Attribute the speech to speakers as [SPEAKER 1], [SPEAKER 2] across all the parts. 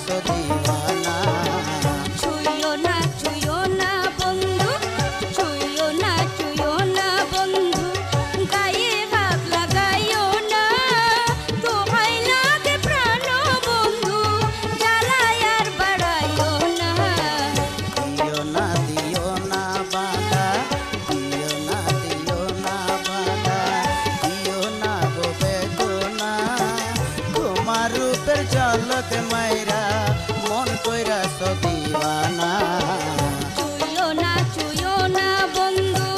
[SPEAKER 1] কইরাছো দিওয়ানা।
[SPEAKER 2] ছুঁইও না বন্ধু, ছুঁইও না বন্ধু, গায়ে হাত লাগাইও না, দোহাই লাগে প্রাণ বন্ধু, জ্বালায় আর বাড়াইও না।
[SPEAKER 1] দিও না বাধা, দিও না বাধা, দিও না গো বেদনা, তোমার রূপের ঝলক মাইরা মন কইরাছো দিওয়ানা।
[SPEAKER 2] ছুঁইও না বন্ধু।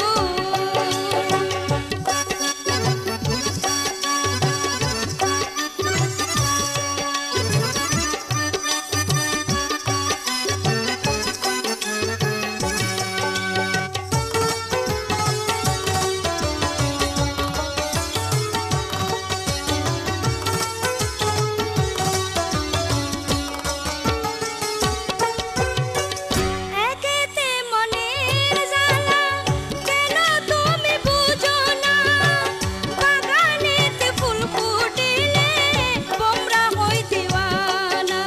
[SPEAKER 2] একেতে মনের জ্বালা, কেন তুমি বুঝো না, বাগানেতে ফুল ফুটিলে তোমরা হই দিওয়ানা।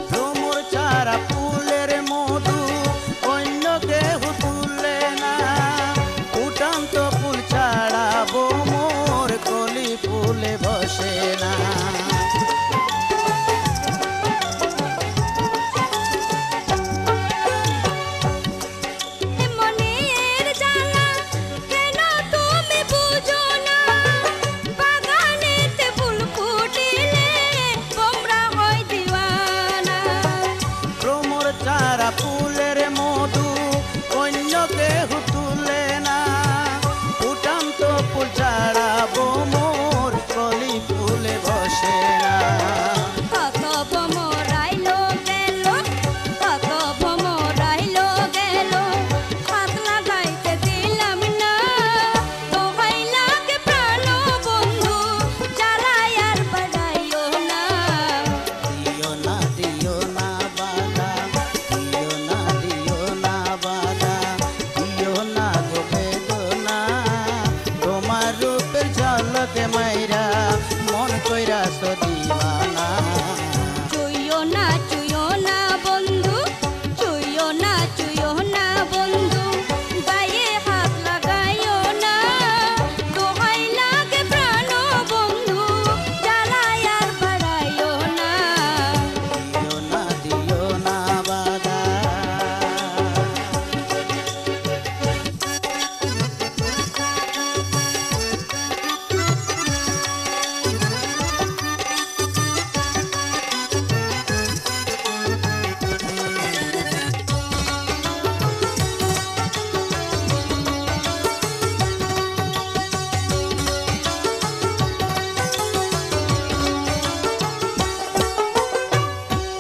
[SPEAKER 1] ভ্রমর চারা ফুলের মধু অন্য কেহ তুলে না, উঠান্ত ফুল ছাড়া মোর কলি ফুলে বসে না।
[SPEAKER 2] মনের জ্বালা, কেন তুমি বুঝো না, বাগানেতে ফুল ফুটিলে তোমরা হই দিওয়ানা।
[SPEAKER 1] ভ্রমর চারা ফুলের মধু অন্য কেহ তুলে না, উঠান্ত ফুল ছাড়া মোর কলি ফুলে বসে না।
[SPEAKER 2] কত ভ্রমর আইলো গেল, কত ভ্রমর আইলো গেল, হাত লাগাইতে দিলাম না, দোহাই লাগে প্রাণ বন্ধু, জ্বালায় আর বাড়াইও না।
[SPEAKER 1] দিও না বাধা, দিও না বাধা, দিও না গো বেদনা, তোমার রূপের ঝলক মাইরা মন কইরাছো দিওয়ানা।
[SPEAKER 2] ছুঁইও না বন্ধু, ছুঁইও না বন্ধু, গায়ে হাত লাগাইও না, দোহাই লাগে প্রাণ বন্ধু, জ্বালায় আর বাড়াইও না।
[SPEAKER 1] দিও না বাধা।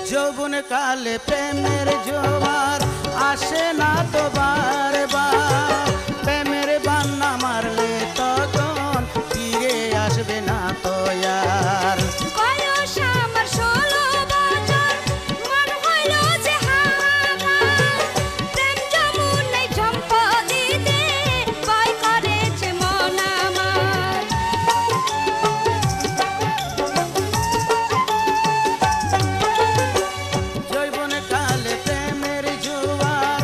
[SPEAKER 1] যৌবন কালে প্রেমের জোয়ার আসে না তো বারবার, প্রেমের বান্না মারলে তখন ফিরে আসবে না তো আর।
[SPEAKER 2] বয়স আমার 16 বছর, মন হইল যে হাহাকার, প্রেম যমুনায় ঝম্প দিতে ভয় করেছে মন আমার।
[SPEAKER 1] যৌবন কালে প্রেমের জোয়ার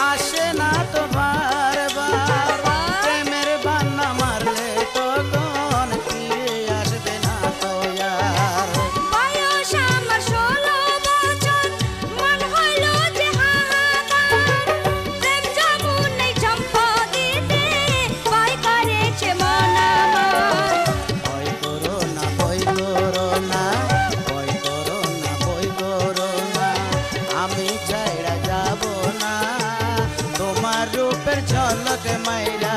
[SPEAKER 1] আসে না তো বারবার, প্রেমের বান্না মারলে তখন ফিরে আসবে না তো আর।
[SPEAKER 2] বয়স আমার 16 বছর, মন হইল যে হাহাকার, প্রেম যমুনায় ঝম্প দিতে ভয় করেছে মন আমার।
[SPEAKER 1] ভয় করো না, ভয় করো না, ভয় করো না, ভয় করো না, আমি ছাইড়া যাব না, তোমার রূপের ঝলক মাইরা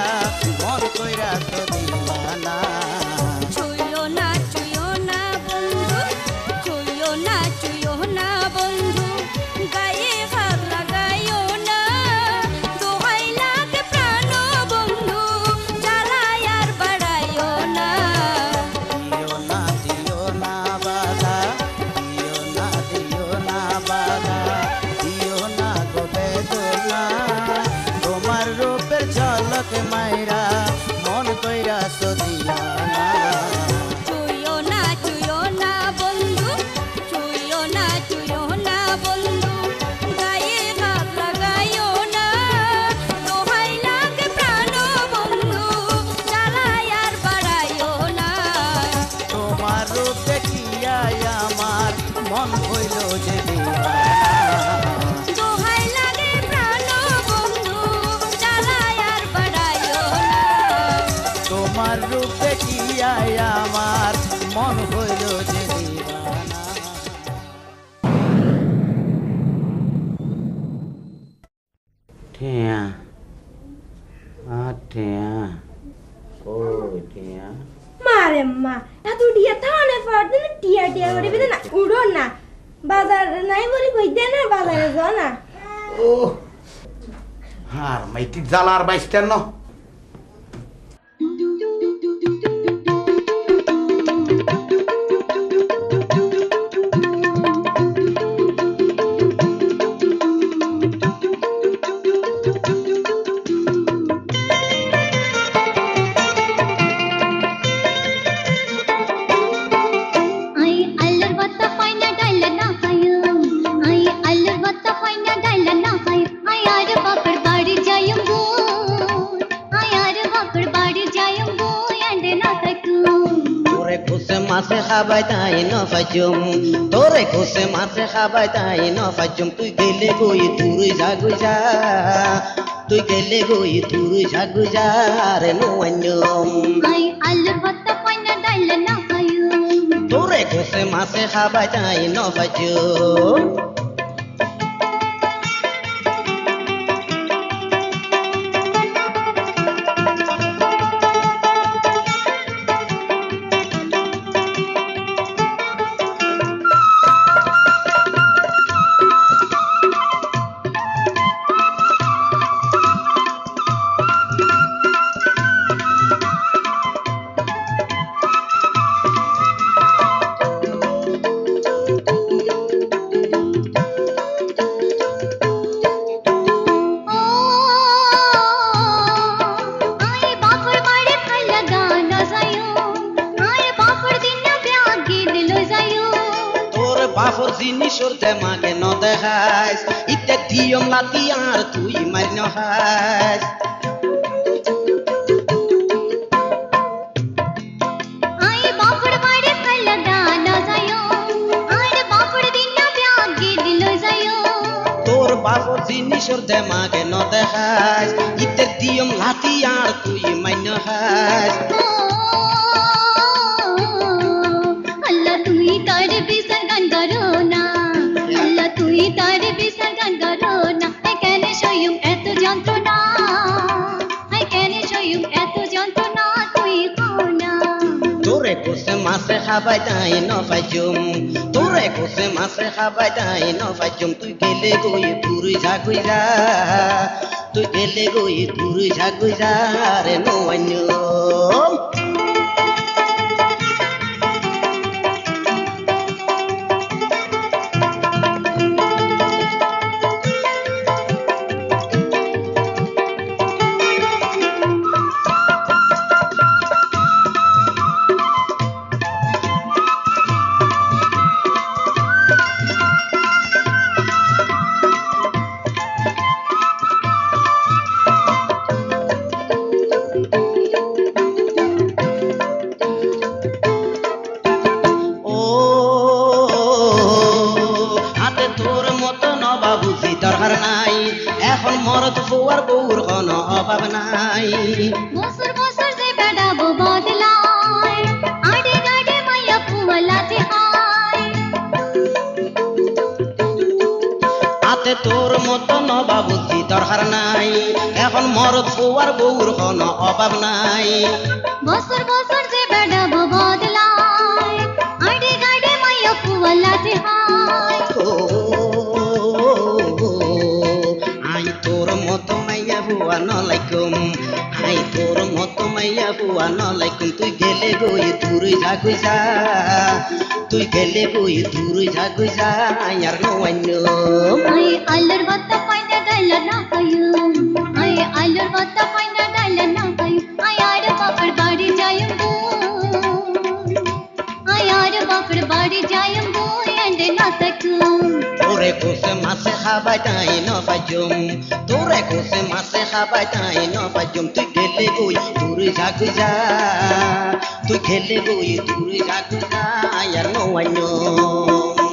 [SPEAKER 1] মন কইরাছো দিওয়ানা।
[SPEAKER 2] ছুঁইও না বন্ধু, ছুঁইও না বন্ধু, গায়ে হাত লাগাইও না, দোহাই লাগে প্রাণ বন্ধু, জ্বালায় আর বাড়াইও না।
[SPEAKER 1] দিও না বাধা, দিও না বাধা, দিও না গো বেদনা, তোমার রূপের ঝলক মাইরা মন কইরাছো দিওয়ানা।
[SPEAKER 2] ছুঁইও না বন্ধু, ছুঁইও না
[SPEAKER 1] মন হইল যে দিবানা
[SPEAKER 2] দোহাই লাগে প্রাণ বন্ধু জ্বালায় আর বাড়াইও না
[SPEAKER 1] তোমার রূপে কি আমার মন হইল যে দিবানা টিয়া টিয়া ও টিয়া
[SPEAKER 3] মারে মা এত ডিয়া থানে পড়তে না টিয়া টিয়া করে বিদে না উড়ো না বাজার নাই বলি কইতে না বাজারে যাও না
[SPEAKER 1] ও হার মাইটি জ্বালার বাইস্টার ন
[SPEAKER 4] মাছে খাবাই তাই ন ফাজুম তোরে কোসে মাছে খাবাই তাই ন ফাজুম তুই গেলে গই তুই জাগুজা তুই গেলে গই তুই জাগুজা রে নো অন্যম
[SPEAKER 2] আই আলুর ভর্তা পাইনা ডাইল না খায়ুম
[SPEAKER 4] তোরে কোসে মাছে খাবাই তাই ন ফাজুম বাফর জিনিসর দেমাগে ন দেখাইস ইতে দিয়ম লাতি আর তুই মার ন হাস
[SPEAKER 2] আই বাপড় বাড়ি ফেলা দানা যায়ো আর বাপড় দিন ব্যাগে দিল যায়ো
[SPEAKER 4] তোর বাফর জিনিসর দেমাগে ন দেখাইস ইতে দিয়ম লাতি আর তুই মার ন হাস
[SPEAKER 2] আল্লাহ তুই তার বিসর্জন করো না আল্লাহ তুই তার বিসর্জন করো না আই কেন সইম এত যন্ত্রণা আই কেন সইম এত যন্ত্রণা তুই খাও না
[SPEAKER 4] তোরে কোসে মাছে খাবাই তাই ন ফাজুম তোরে কোসে মাছে খাবাই তাই ন ফাজুম তুই গেলে গই তুই জাগুজা তুই গেলে গই তুই জাগুজা রে নো অন্যম দরকার নাই এখন মরদ ফুয়ার বউর কোনো অভাব নাই
[SPEAKER 2] বছর বছর যে বেড়াবো বদলায় আড়ে গাড়ে মাইয়া ফুয়ালাতে হয়
[SPEAKER 4] হাতে তোর মতো নবাবুদ্ধি দরকার নাই এখন মরদ ফুয়ার বউর কোনো অভাব নাই
[SPEAKER 2] বছর বছর যে বেড়াবো বদলায় আড়ে গাড়ে মাইয়া ফুয়ালাতে হয়
[SPEAKER 4] আই তোর মতো মাইয়া বুয়া নলাইকুম আই তোর মতো মাইয়া বুয়া নলাইকুম তুই গেলে গই তুই জাগুজা তুই গেলে গই তুই জাগুজা আর নো অন্যম
[SPEAKER 2] আই আলুর ভর্তা পাইনা ডাইল না খায়ুম আই আলুর ভর্তা পাইনা ডাইল না খায়ুম আই আর বাপড় বাড়ি যায়ুম আই আর বাপড় বাড়ি যায়ুম এন্ডে না তাকুম
[SPEAKER 4] তোরে কোসে মাছে খাবাই তাই ন ফাজুম তোরে কোসে মাছে খাবাই তাই ন ফাজুম তুই গেলে গই তুই জাগুজা তুই গেলে গই তুই জাগুজা আর নো অন্যম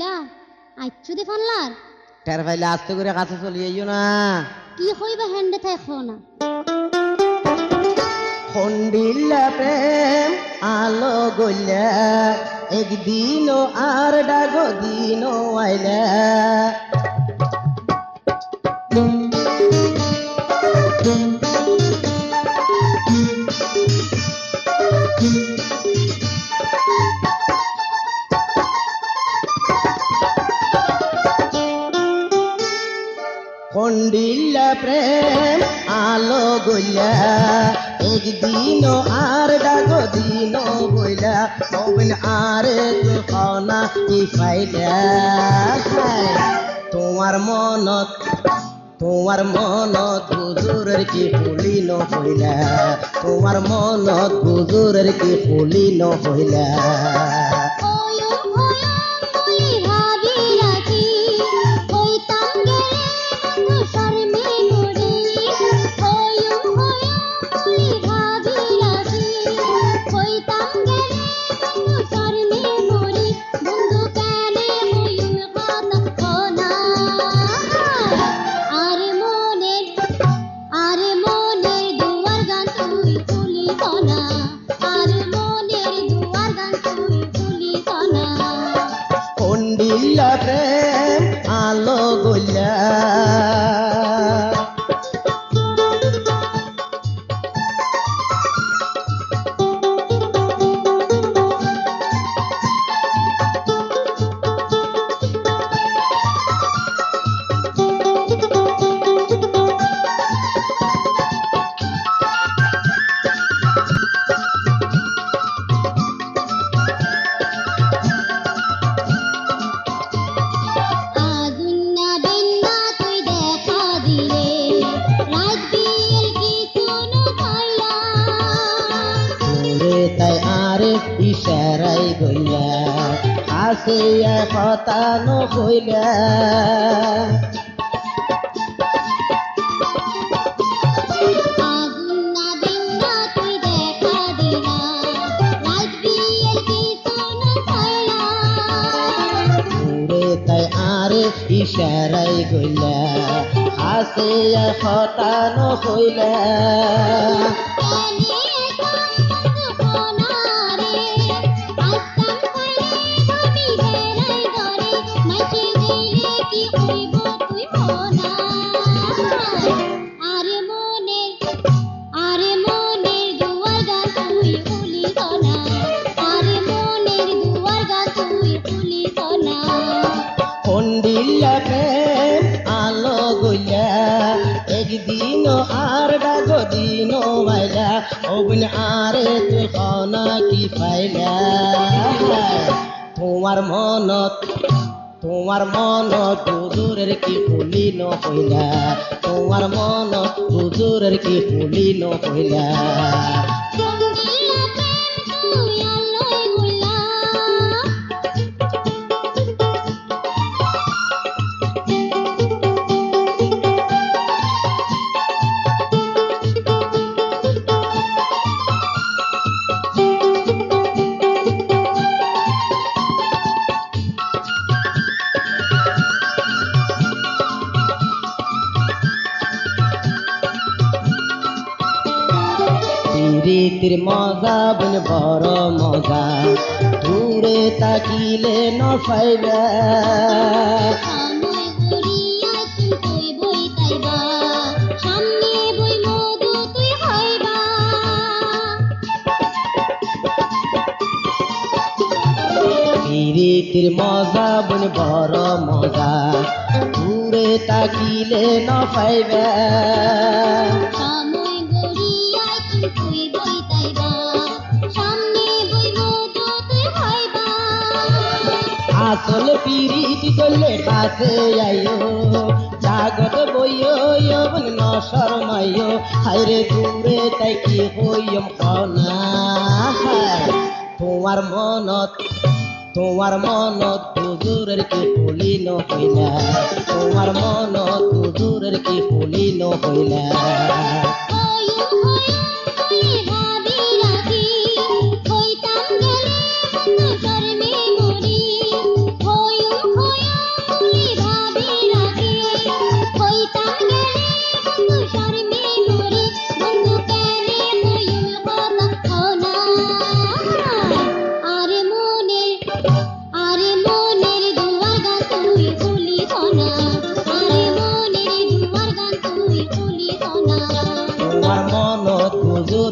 [SPEAKER 5] কইলা আইছো দে ফানলার
[SPEAKER 1] টের পাইলে আস্তে করে কাছে চলে যাইও না
[SPEAKER 5] কি হইবা হ্যান্ডে থাকো না
[SPEAKER 1] খন্ডিলা প্রেম আলো গইলা একদিনও আর ডাগ দিনও আইলা খন্ডিলা প্রেম আলো গইলা একদিনও আর ডাগ দিনও বইলা কবিন আরে তো খানা কি ফাইলা তোমার মনত হুজুরের কি ফুলি ন হইলা তোমার মনত হুজুরের কি ফুলি ন হইলা
[SPEAKER 5] ওয়ম বলি ভাবি রাখি কইতাম গেলে বন্ধু শর্মে মরি ওয়ম বলি ভাবি রাখি কইতাম গেলে বন্ধু শর্মে মরি বন্ধু কেনে হইম কথা কোনা আরে মনের দুয়ার গান তুই তুলি কনা আরে মনের দুয়ার গান তুই তুলি কনা
[SPEAKER 1] খন্ডিলা প্রেম আলো গইলা
[SPEAKER 5] আগুন না বেন্না তুই দেখা দিলে রাত বিয়ের কি কোনো কইলা
[SPEAKER 1] তোরে তাই আরে ইশারাই গইলা আসে কথা ন কইলা
[SPEAKER 5] আগুন না বেন্না তুই দেখা দিলা রাত বিয়ের কি কোনো কইলা
[SPEAKER 1] তোরে তাই আরে ইশারাই গইলা আসে কথা ন কইলা
[SPEAKER 5] কেনে বন্ধু কোনারে আস্তাম কইলে ধমি বেড়াই ধরে মাইকে দিলে কি হইব তুই মনা আরে মনের দুয়ার গান তুই ফুলি কনা আরে মনের দুয়ার গান তুই ফুলি কনা
[SPEAKER 1] খন্ডিলা প্রেম আলো গইলা একদিনও আর ডাগ দিনও বাইলা অবিন আরে তুই খানা কি পাইলা তোমার মনত হুজুরের কি ফুলি ন হইলা তোমার মনত হুজুরের কি ফুলি ন হইলা
[SPEAKER 5] রঙ্গিলা প্রেম তুই আলোয় গুলা
[SPEAKER 1] প্রীতির মজা বন বড় মজা দূরে তাকিলে ন পাইবা
[SPEAKER 5] সময় গড়িয়া তুই বই তাইবা সামনে বই মধু তুই হইবা
[SPEAKER 1] প্রীতির মজা বন বড় মজা দূরে তাকিলে ন পাইবা
[SPEAKER 5] সময় গড়িয়া তুই বই তাইবা সামনে বই মধু তুই হইবা
[SPEAKER 1] আসল পিরিতি করলে কাছে আইও জাগত বইও বন ন শরমাইও হাইরে দূরে তাই কি হইম কনা তোমার মনত হুজুরের কি ফুলি ন হইলা তোমার মনত হুজুরের কি ফুলি ন হইলা
[SPEAKER 5] ওয়ম বলি ভাবি রাখি কইতাম গেলে বন্ধু শর্মে মরি ওয়ম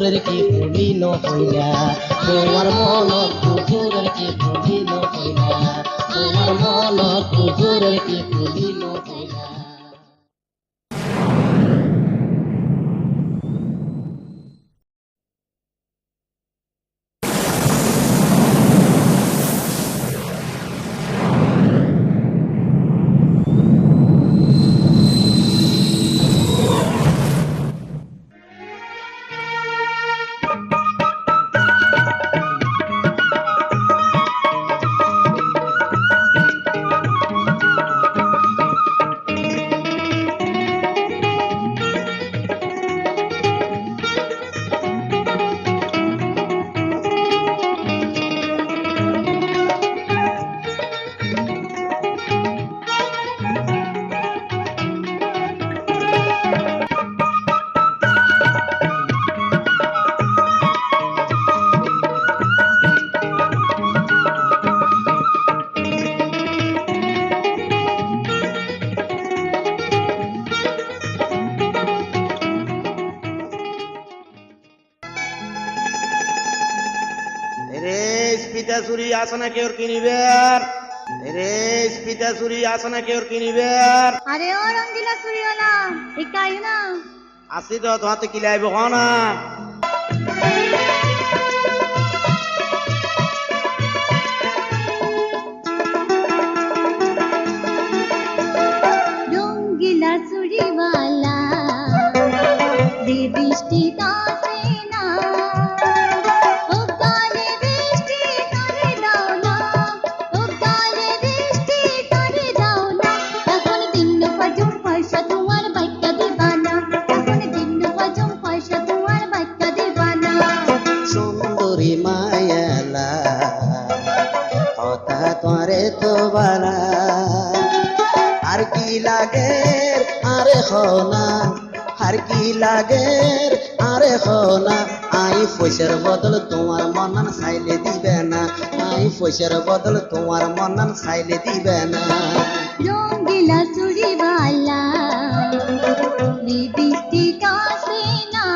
[SPEAKER 4] কুকুরের কি পুলিন হইলা তোমার মন কুকুরের কি পুলিন হইলা তোমার মন কুকুরের কি পুলিন হইলা
[SPEAKER 1] স্পিতা চুরি আছে না কেউ কিনিবের রে স্পিতা চুরি আছে না কেউ কিনিবের
[SPEAKER 2] আরে ও রঙ্গিলা চুরিওয়ালা একাই না
[SPEAKER 1] আসি তো তোমাতে কিলাইব না
[SPEAKER 2] রঙ্গিলা চুরিওয়ালা দে বৃষ্টি কাছে না ও কালে বৃষ্টি করে দাও না ও কালে বৃষ্টি করে দাও না এখন দিন পাজুম পয়সা তোমার বাইকা দিবানা এখন দিন পাজুম পয়সা তোমার বাইকা দিবানা
[SPEAKER 4] সুন্দরী মায়ালা কথা তোরে তো বালা আর কি লাগে আরে হনা আর কি লাগে আরে হনা আই পয়সার বদল তোমার মনন চাইলে দিবে না আই পয়সার বদল তোমার মনন চাইলে দিবে না
[SPEAKER 2] রঙ্গিলা চুরিওয়ালা দে বৃষ্টি কাছে না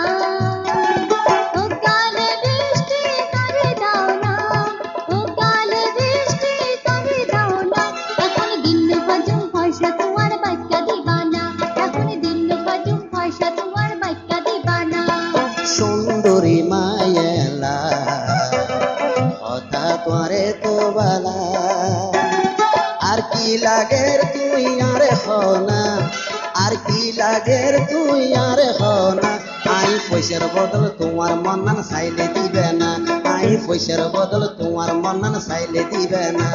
[SPEAKER 2] ও কালে বৃষ্টি করে দাও না ও কালে বৃষ্টি করে দাও না এখন দিন পাজুম পয়সা তোমার বাইকা দিবানা এখন দিন পাজুম পয়সা তোমার বাইকা দিবানা
[SPEAKER 4] সুন্দরী মায়ালা কথা তোরে তো বালা আর কি লাগের তুই আরে হনা আর কি লাগের তুই আরে হনা আই পয়সার বদল তোমার মনন চাইলে দিবে না আই পয়সার বদল তোমার মনন চাইলে দিবে না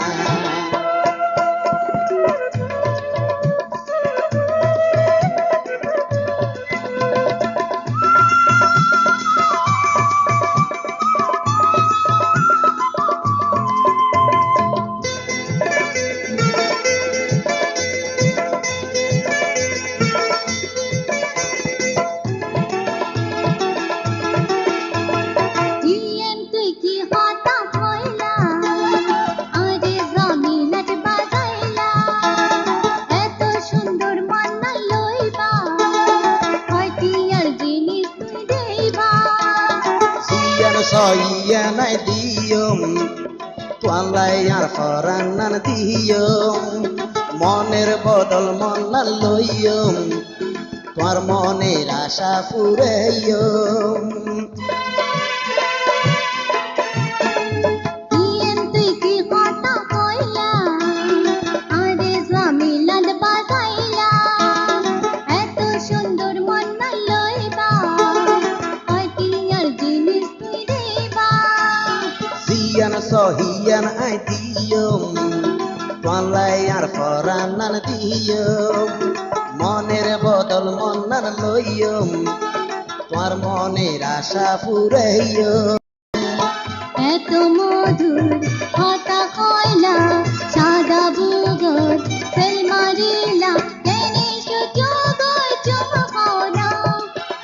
[SPEAKER 2] ইয়েন তুই কি হাতা কইলা আরে জামিলাট বাজাইলা এত সুন্দর মান্না লইবা হয়টি আর জিনিস তুই দেইবা
[SPEAKER 4] সিয়ান সইয়ানাই দিয়ম তোয়ালাই আর ফরান্নান দিয়ম মনের বদল মন্নান লইয়ম তোর মনের আশা ফুরাইয়ম
[SPEAKER 2] ইয়েন তুই কি হাতা কইলা আরে জামিলাট বাজাইলা এত সুন্দর মান্না লইবা হয়টি আর জিনিস তুই দেইবা
[SPEAKER 4] সিয়ান সহিয়ান আই দিয়ম তোয়ালাই আর ফরান্নান দিয়ম মনের বদল মন্নান লইয়ম তোর মনের আশা ফুরাইয়ম
[SPEAKER 2] এত মধুর কথা কইলা সাদা বুগর ফেল মারিলা কেনে সুযোগ চুমকোনা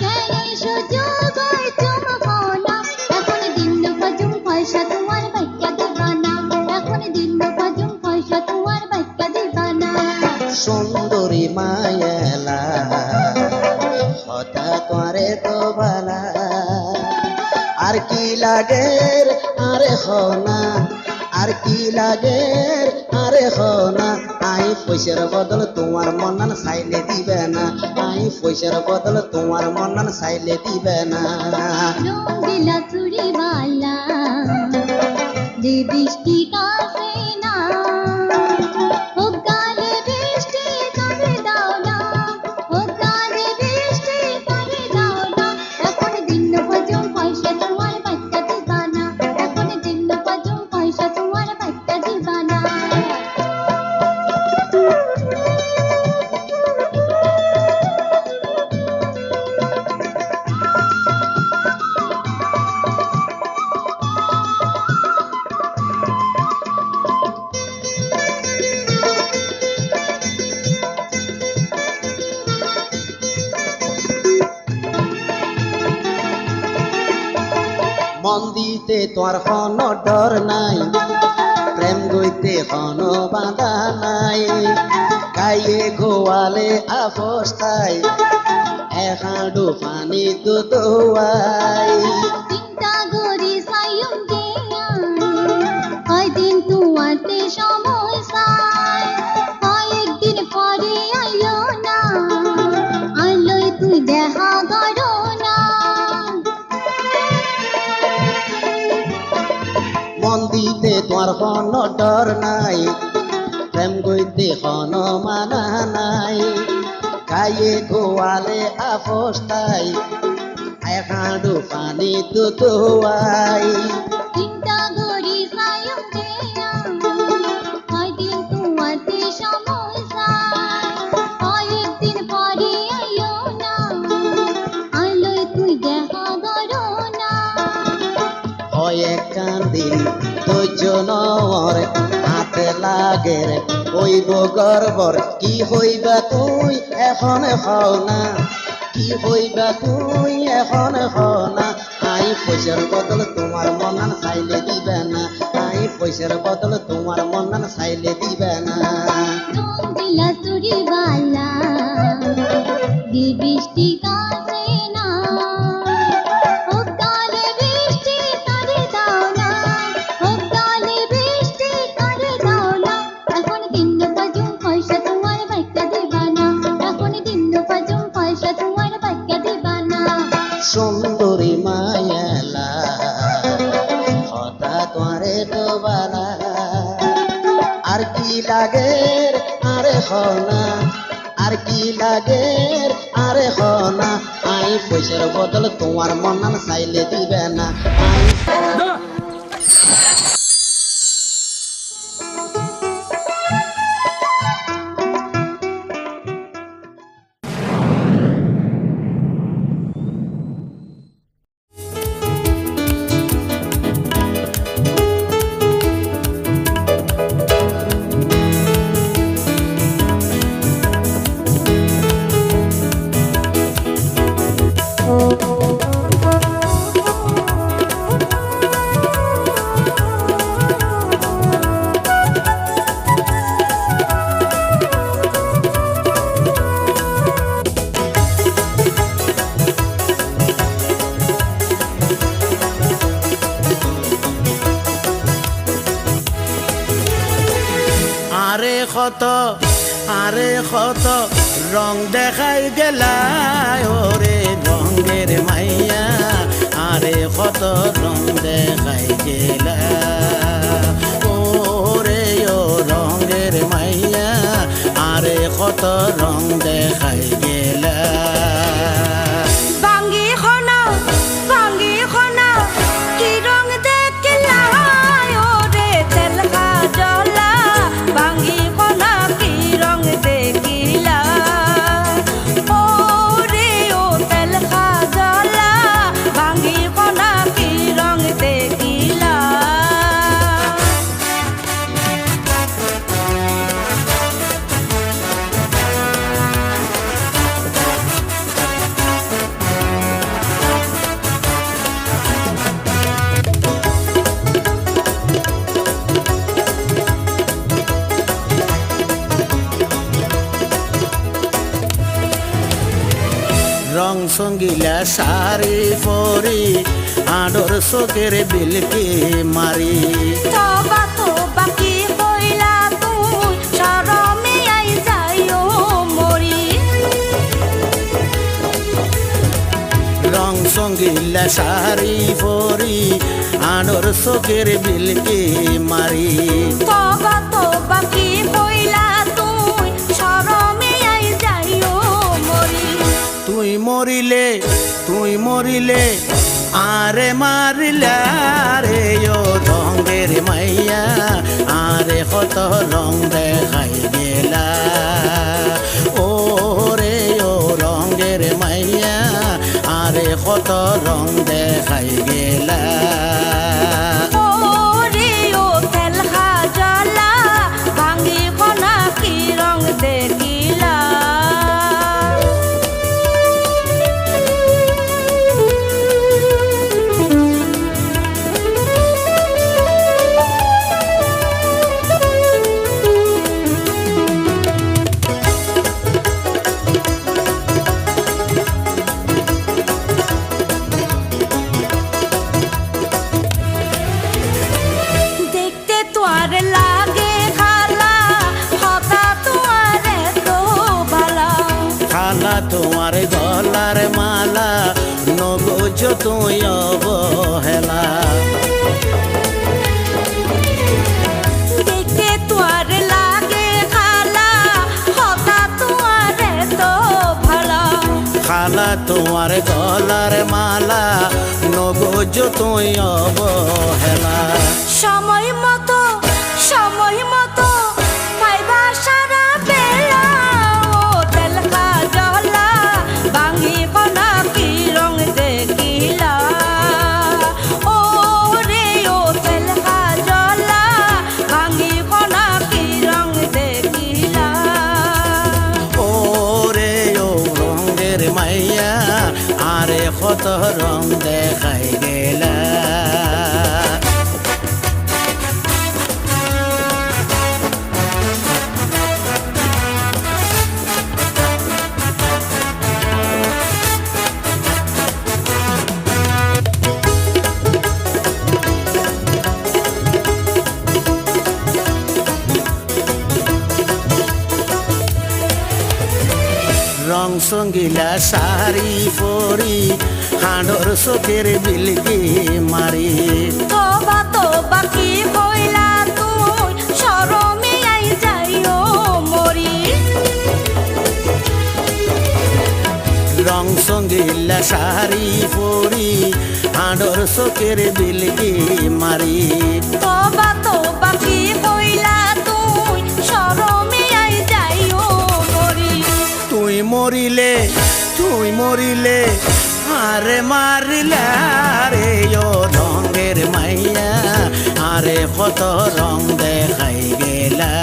[SPEAKER 2] কেনে সুযোগ চুমকোনা এখন দিন পাজুম পয়সা তোমার বাইকা দিবানা এখন দিন পাজুম পয়সা তোমার বাইকা দিবানা
[SPEAKER 4] সুন্দরী মায়ালা কথা তোরে তো বালা কি লাগে আরে হনা আর কি লাগে আরে হনা আই পয়সার বদল তোমার মনন সাইলে দিবে না আই পয়সার বদল তোমার মনন সাইলে দিবে না
[SPEAKER 2] রঙিলা চুড়িওয়ালা যে বৃষ্টি কাছে না ও গালে বৃষ্টি করে দাও না ও গালে বৃষ্টি করে দাও না এখন দিন ভজম পয়সা তোমার বাচ্চা দিবানা এখন দিন ভজম পয়সা তোমার বাচ্চা দিবানা
[SPEAKER 4] মন দিতে তোর কোনো ডর নাই প্রেম গইতে কোনো বাধা নাই গায়ে গোয়ালে অবস্থায় এখাডু পানি তো দোয়াই
[SPEAKER 2] চিন্তা করি সায়ম কয়দিন তোমাতে সময় চাই কয়েকদিন পরে আইও না আইলই তুই দেখা করো না
[SPEAKER 4] মন দিতে তোর কোনো ডর নাই প্রেম গইতে কোনো মানা নাই গায়ে গোয়ালে অবস্থায় এখাডু পানি তো দোয়াই
[SPEAKER 2] চিন্তা করি সায়ম কয়দিন তোমাতে সময় চাই কয়েকদিন পরে আইও না আইলই তুই দেখা করো না
[SPEAKER 4] একখান দিন দুজনর হাতে লাগে রে হইব গর্বর কি হইবা তুই এখন হও না কি হইবা তুই এখন হও না আই পয়সার বদল তোমার মনন চাইলে দিবে না আই পয়সার বদল তোমার মনন চাইলে দিবে না
[SPEAKER 2] রঙিলা চুড়িওয়ালা যে বৃষ্টি কাছে না ও গালে বৃষ্টি করে দাও না ও গালে বৃষ্টি করে দাও না এখন দিন ভজম পয়সা তোমার বাচ্চা দিবানা এখন দিন ভজম পয়সা তোমার বাচ্চা দিবানা
[SPEAKER 4] সুন্দরী মায়ালা হতা তোরে ডোবালা আর কি লাগে আরে হনা আর কি লাগে আরে হনা আই পয়সার বদল তোমার মনন চাইলে দিবে না আই
[SPEAKER 1] আরে কত রং দেখাই গেলাই ওরে রঙের মাইয়া আরে কত রং দেখাই গেলা ওরে ও রঙের মাইয়া আরে কত রং দেখাই গেলা
[SPEAKER 3] ভাঙ্গি খনা কি রং দেখলা ওরে তেল কাজলা ভাঙ্গি খনা কি রং দেখিলা ওরে ও তেল কাজলা ভাঙ্গি খনা কি রং দেখিলা
[SPEAKER 1] রং সঙ্গিলা শাড়ি পরি আডর চোখের বিলকি মারি
[SPEAKER 3] তবা তবা কি কইলা তুই শরমে আই যাইও মরি
[SPEAKER 1] রং সঙ্গিলা শাড়ি পরি আডর চোখের বিলকি মারি
[SPEAKER 3] তবা তবা কি কইলা তুই শরমে আই যাইও মরি
[SPEAKER 1] তুই মরিলে আরে মারিলা রে ও রঙের মাইয়া আরে কত রং দেখাই গেলা ও রে ও রঙের মাইয়া আরে কত রং দেখাই গেলা
[SPEAKER 3] ওরে ও তেল খাজলা ভাঙ্গি কোনা কি রং দেখিলা দেখতে তোয়ার লাগে খালা হতা তোয়ার তো ভালা
[SPEAKER 1] খালা তোমার গলার মালা নগজ তুই অবহেলা
[SPEAKER 3] দেখতে তোয়ার লাগে খালা হতা তোয়ার তো ভালা
[SPEAKER 1] খালা তোমার গলার মালা নগজ তুই অবহেলা
[SPEAKER 3] সময় মতো পাইবা সারা বেলা ও তেল খাজলা ভাঙ্গি কোনা কি রং দেখিলা ও রে ও তেল খাজলা ভাঙ্গি কোনা কি রং দেখিলা
[SPEAKER 1] ও রে ও রঙের মাইয়া আরে কত রং দেখাই গেলা রং সঙ্গিলা শাড়ি পরি হাঁড়র চোখের বিলকি মারি
[SPEAKER 3] তবা তবা কি কইলা তুই শরমে আই যাইও মরি
[SPEAKER 1] রং সঙ্গিলা শাড়ি পরি হাঁড়র চোখের বিলকি মারি
[SPEAKER 3] তবা তবা কি কইলা তুই শরমে আই যাইও মরি
[SPEAKER 1] তুই মরিলে আরে মারিলা রে ও রঙের মাইয়া আরে কত রং দেখাই গেলা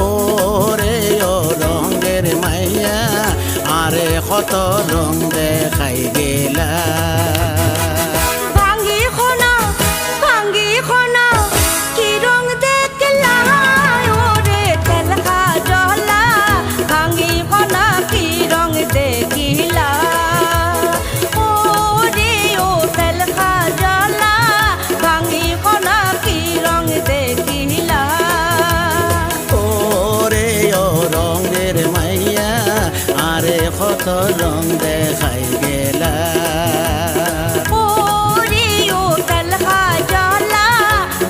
[SPEAKER 1] ও রে ও রঙের মাইয়া আরে কত রং দেখাই গেলা
[SPEAKER 3] ভাঙ্গি খোনা কি রং দেখলা ওরে তেল খাজলা ভাঙ্গি খোনা কি রং দেখিলা ওরে ও তেল খাজলা ভাঙ্গি খোনা কি রং দেখিলা
[SPEAKER 1] ও রে ও রঙের মাইয়া আরে কত রং দেখাই গেলা
[SPEAKER 3] ওরে ও তেল খাজলা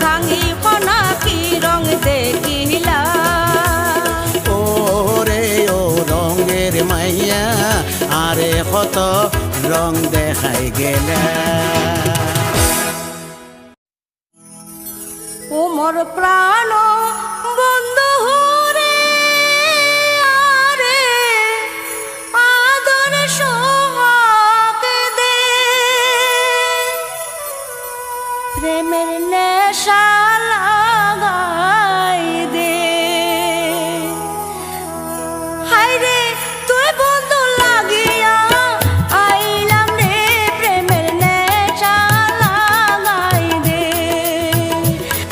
[SPEAKER 3] ভাঙ্গি খোনা কি রং দেখিলা
[SPEAKER 1] ও রে ও রঙের মাইয়া আরে কত রং দেখাই গেলা
[SPEAKER 3] ও মোর প্রাণ বন্ধু রে আরে আদর সোহাগ দে প্রেমের নেশা লাগাই দে হায় রে তুই বন্ধু লাগিয়া আইলাম রে প্রেমের নেশা লাগাই দে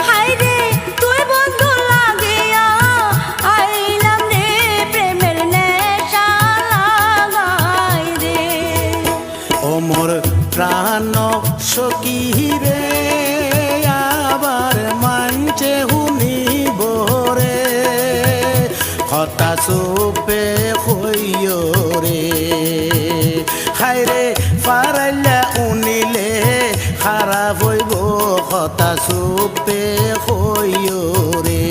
[SPEAKER 3] হায় রে তুই বন্ধু
[SPEAKER 1] সখী রে আবার মানছে হুনিব রে কথা চুপে হইও রে হায় রে ফারাইলা উনিলে খারাপ হইব কথা চুপে হইও রে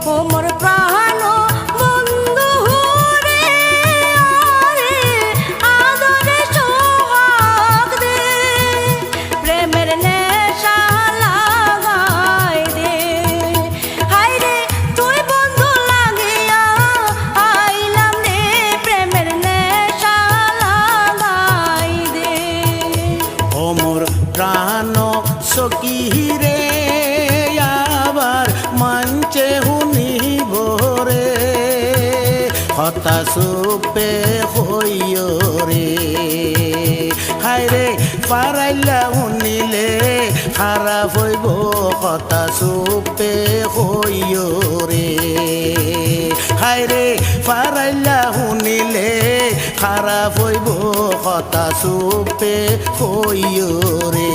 [SPEAKER 3] ও মোর প্রাণ বন্ধু রে আরে আদরে সোহাগ দে প্রেমের নেশা লাগাই দে হায় রে তুই বন্ধু লাগিয়া আইলাম রে প্রেমের নেশা লাগাই দে
[SPEAKER 1] ও মোর প্রাণ সখী রে আবার মানছে হুনিব রে হতা চুপে হইও রে হায় রে পারাইলা শুনিলে খারাপ হইব কথা চুপে হইও রে হায় রে পারাইলা শুনিলে খারাপ হইব কথা চুপে হইও রে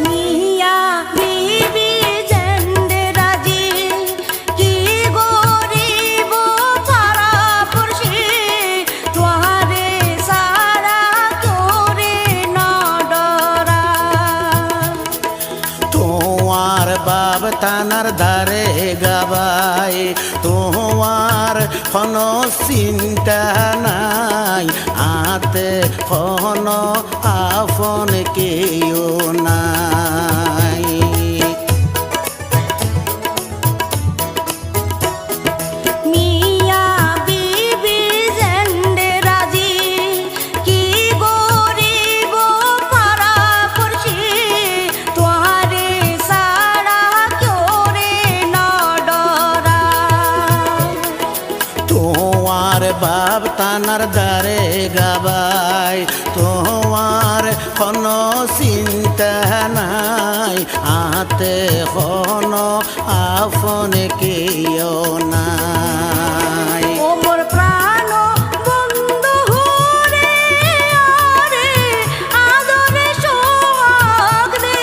[SPEAKER 3] মিয়া বিবি জেন্ডে রাজি কি গরিব পারা পুরুষে তোহারে সারা তোরে না ডরা
[SPEAKER 1] তোমার বাপ তানার ধারে গাবাই তোমার কোনো চিন্তা নাই আতে কোনো আপন কেউ নাই
[SPEAKER 3] মিয়া বিবি জেন্ডে রাজি কি গরিব পারা পুরুষে তোহারে সারা তোরে না ডরা
[SPEAKER 1] তোমার বাপ তানার ধারে গাবাই তোমার কোনো চিন্তা নাই আতে কোনো আপন কেউ নাই
[SPEAKER 3] ও মোর প্রাণ বন্ধু রে আরে আদরে সোহাগ দে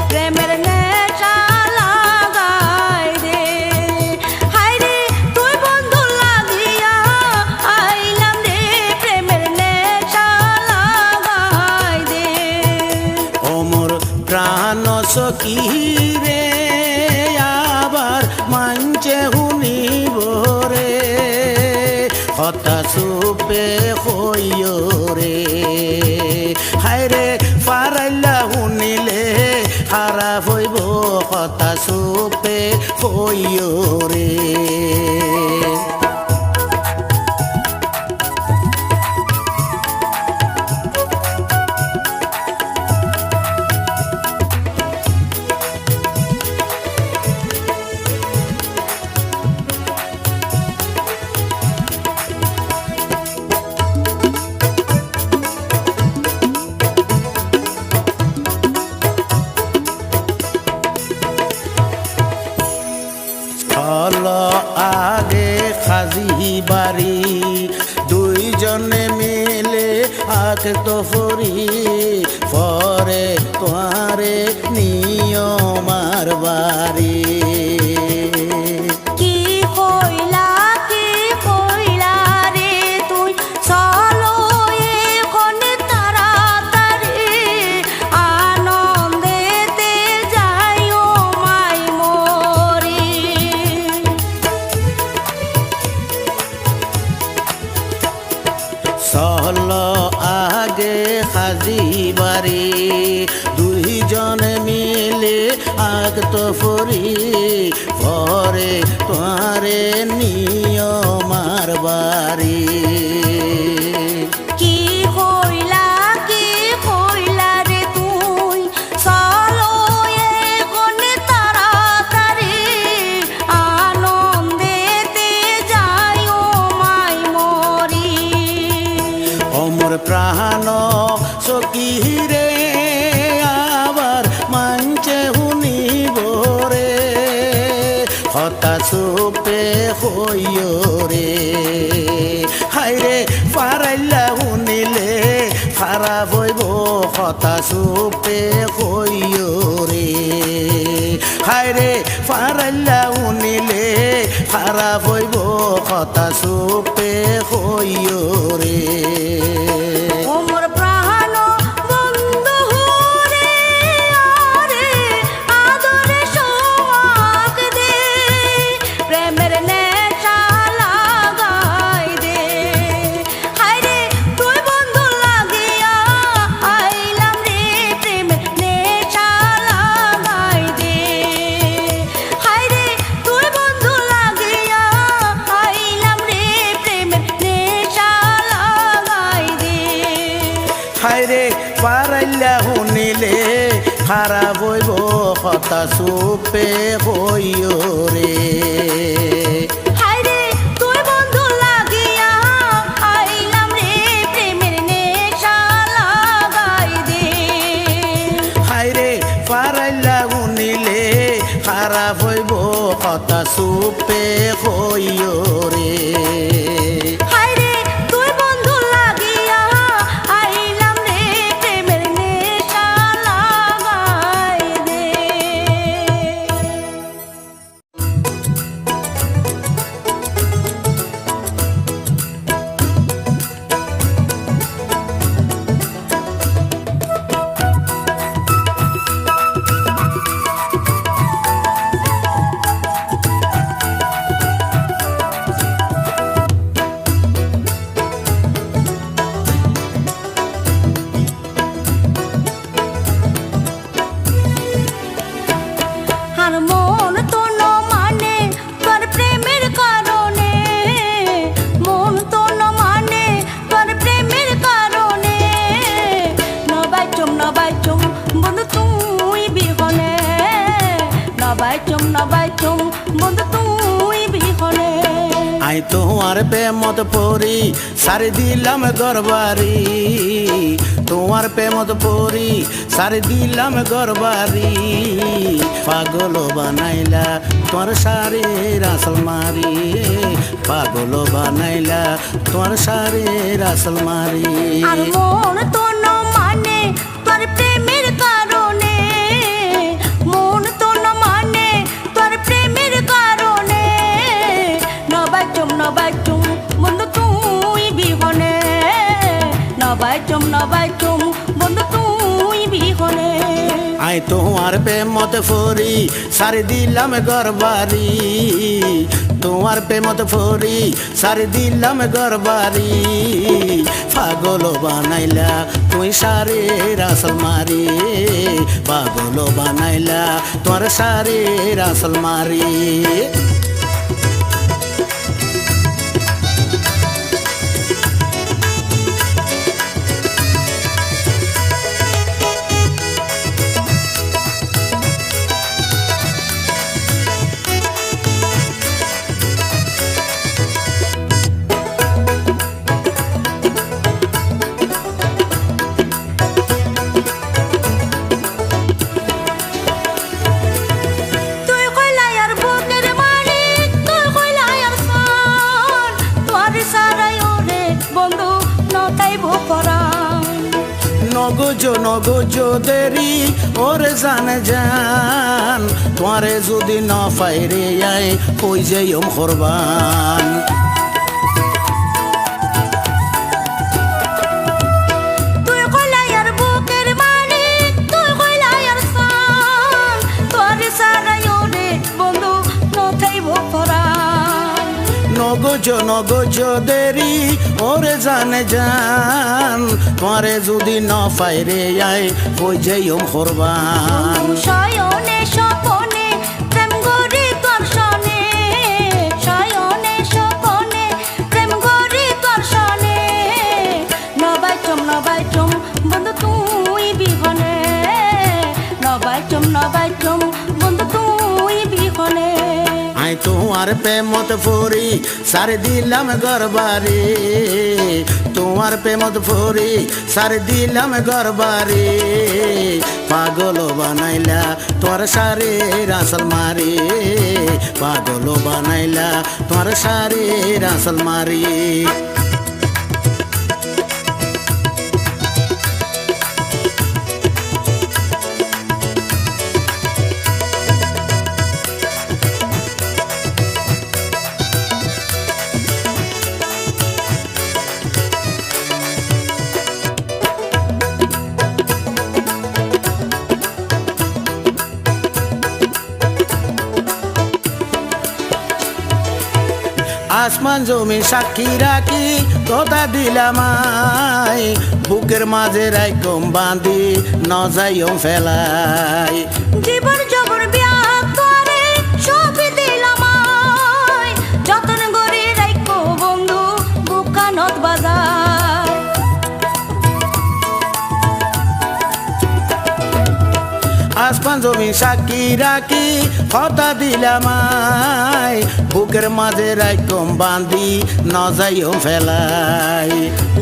[SPEAKER 3] প্রেমের নেশা লাগাই দে হায় রে তুই বন্ধু লাগিয়া আইলাম রে প্রেমের নেশা লাগাই দে
[SPEAKER 1] ও মোর প্রাণ সখী রে আবার মানছে শুনিব রে কথা চুপে হইও রে হায় রে পারাইলা শুনিলে খারাপ হইব কথা চুপে হইও রে হলো আগে খাজি বাড়ি দুইজনে মিলে আখ তো ফরি পরে তোমারে নিয়মার বাড়ি
[SPEAKER 3] কি কইলা রে তুই চলো এখন তাড়াতাড়ি আনন্দেতে যাইও মাই মরি
[SPEAKER 1] চলো আগে খাজি বাড়ি দুইজনে মিলে আগ তো ফরি পরে তোমারে নিয়মার বাড়ি
[SPEAKER 3] কি কইলা রে
[SPEAKER 1] প্রাণ সখী রে আবার মানছে হুনিব রে হতাশ পে হইও রে হাই রে পারাইলা শুনিলে খারাপ হইব হতাশ পে হইও রে হাই রে পারাইলা শুনিলে খারাপ হইব হতাশ পে হইও রে
[SPEAKER 3] ওমর প্রাণ বন্ধু রে আরে আদরে সোহাগ দে প্রেমের নেশা লাগাই দে হায়রে তুই বন্ধু লাগিয়া আইলাম রে প্রেমের নেশা লাগাই দে হায়রে তুই বন্ধু লাগিয়া আইলাম রে প্রেমের নেশা লাগাই দে
[SPEAKER 1] হাই রে পারাইলা শুনিলে খারাপ হইব হতাশ পে হইও রে
[SPEAKER 3] হায়রে তুই বন্ধু লাগিয়া আইলাম রে প্রেমের নেশা লাগাই দে
[SPEAKER 1] হাই রে পারাইলা শুনিলে খারাপ হইব হতাশ পে হইও রে
[SPEAKER 3] হায়রে তুই বন্ধু লাগিয়া আইলাম রে প্রেমের নেশা লাগাই দে আর মন তো ন মানে তোর প্রেমের কারণে মন তো ন মানে তোর প্রেমের কারণে নবাইচুম বন্ধু তুই বিহনে নবাইচুম বন্ধু তুই বিহনে
[SPEAKER 1] আই তোমার প্রেমত পড়ি সারি দিলাম গরবারি তোমার প্রেমত পড়ি সারি দিলাম গরবারি পাগল বানাইলা তোমার সারি রাসল মারি পাগল বানাইলা তোমার সারি রাসল মারি
[SPEAKER 3] আর মন তো ন মানে তোর প্রেমের কারণে মন তো ন মানে তোর প্রেমের কারণে নবাইচুম বন্ধু তুই বিহনে নবাইচুম বন্ধু তুই বিহনে
[SPEAKER 1] আই তোমার প্রেমত পড়ি সারি দিলাম গরবারি তোমার প্রেমত পড়ি সারি দিলাম গরবারি পাগল বানাইলা তুই সারি রাসল মারি পাগল বানাইলা তোর সারি রাসল মারি
[SPEAKER 3] তুই কইলাই আর বুকের মালিক তুই কইলাই আর সান তোর সারাই ওরে বন্ধু নটাইব পরাণ
[SPEAKER 1] নগজ দেরি ওরে জান তোমারে যদি ন পাইরে আই কই যাইম কোরবান
[SPEAKER 3] তুই কইলাই আর বুকের মালিক তুই কইলাই আর সান তোর সারাই ওরে বন্ধু নটাইব পরাণ
[SPEAKER 1] নগজ দেরি ওরে জান তোমারে যদি ন পাইরে আই কই যাইম কোরবান
[SPEAKER 3] শয়নে স্বপনে প্রেম গরি তোর সনে শয়নে স্বপনে প্রেম গরি তোর সনে নবাইচুম বন্ধু তুই বিহনে নবাইচুম বন্ধু তুই বিহনে
[SPEAKER 1] আই তোমার তোমার প্রেমত পড়ি সারি দিলাম ঘরবাড়ি তোমার প্রেমত পড়ি সারি দিলাম ঘরবাড়ি পাগল বানাইলা তোমার সারে রাসল মারি পাগল বানাইলা তোমার সারে রাসল মারি আসমান জমি সাক্ষী রাখি কথা দিলাম আই বুকের মাঝে রাইকম বাঁধি ন যাইও ফেলাই
[SPEAKER 3] জীবন জবর বিয়াক করে সবই দিলাম আয় যতন করে রাখো বন্ধু বুকানত বাজার
[SPEAKER 1] আসমান জমি সাক্ষী রাখি কথা দিলাম আই বুকের মাঝে রাইকম বাঁধি ন যাইও ফেলাই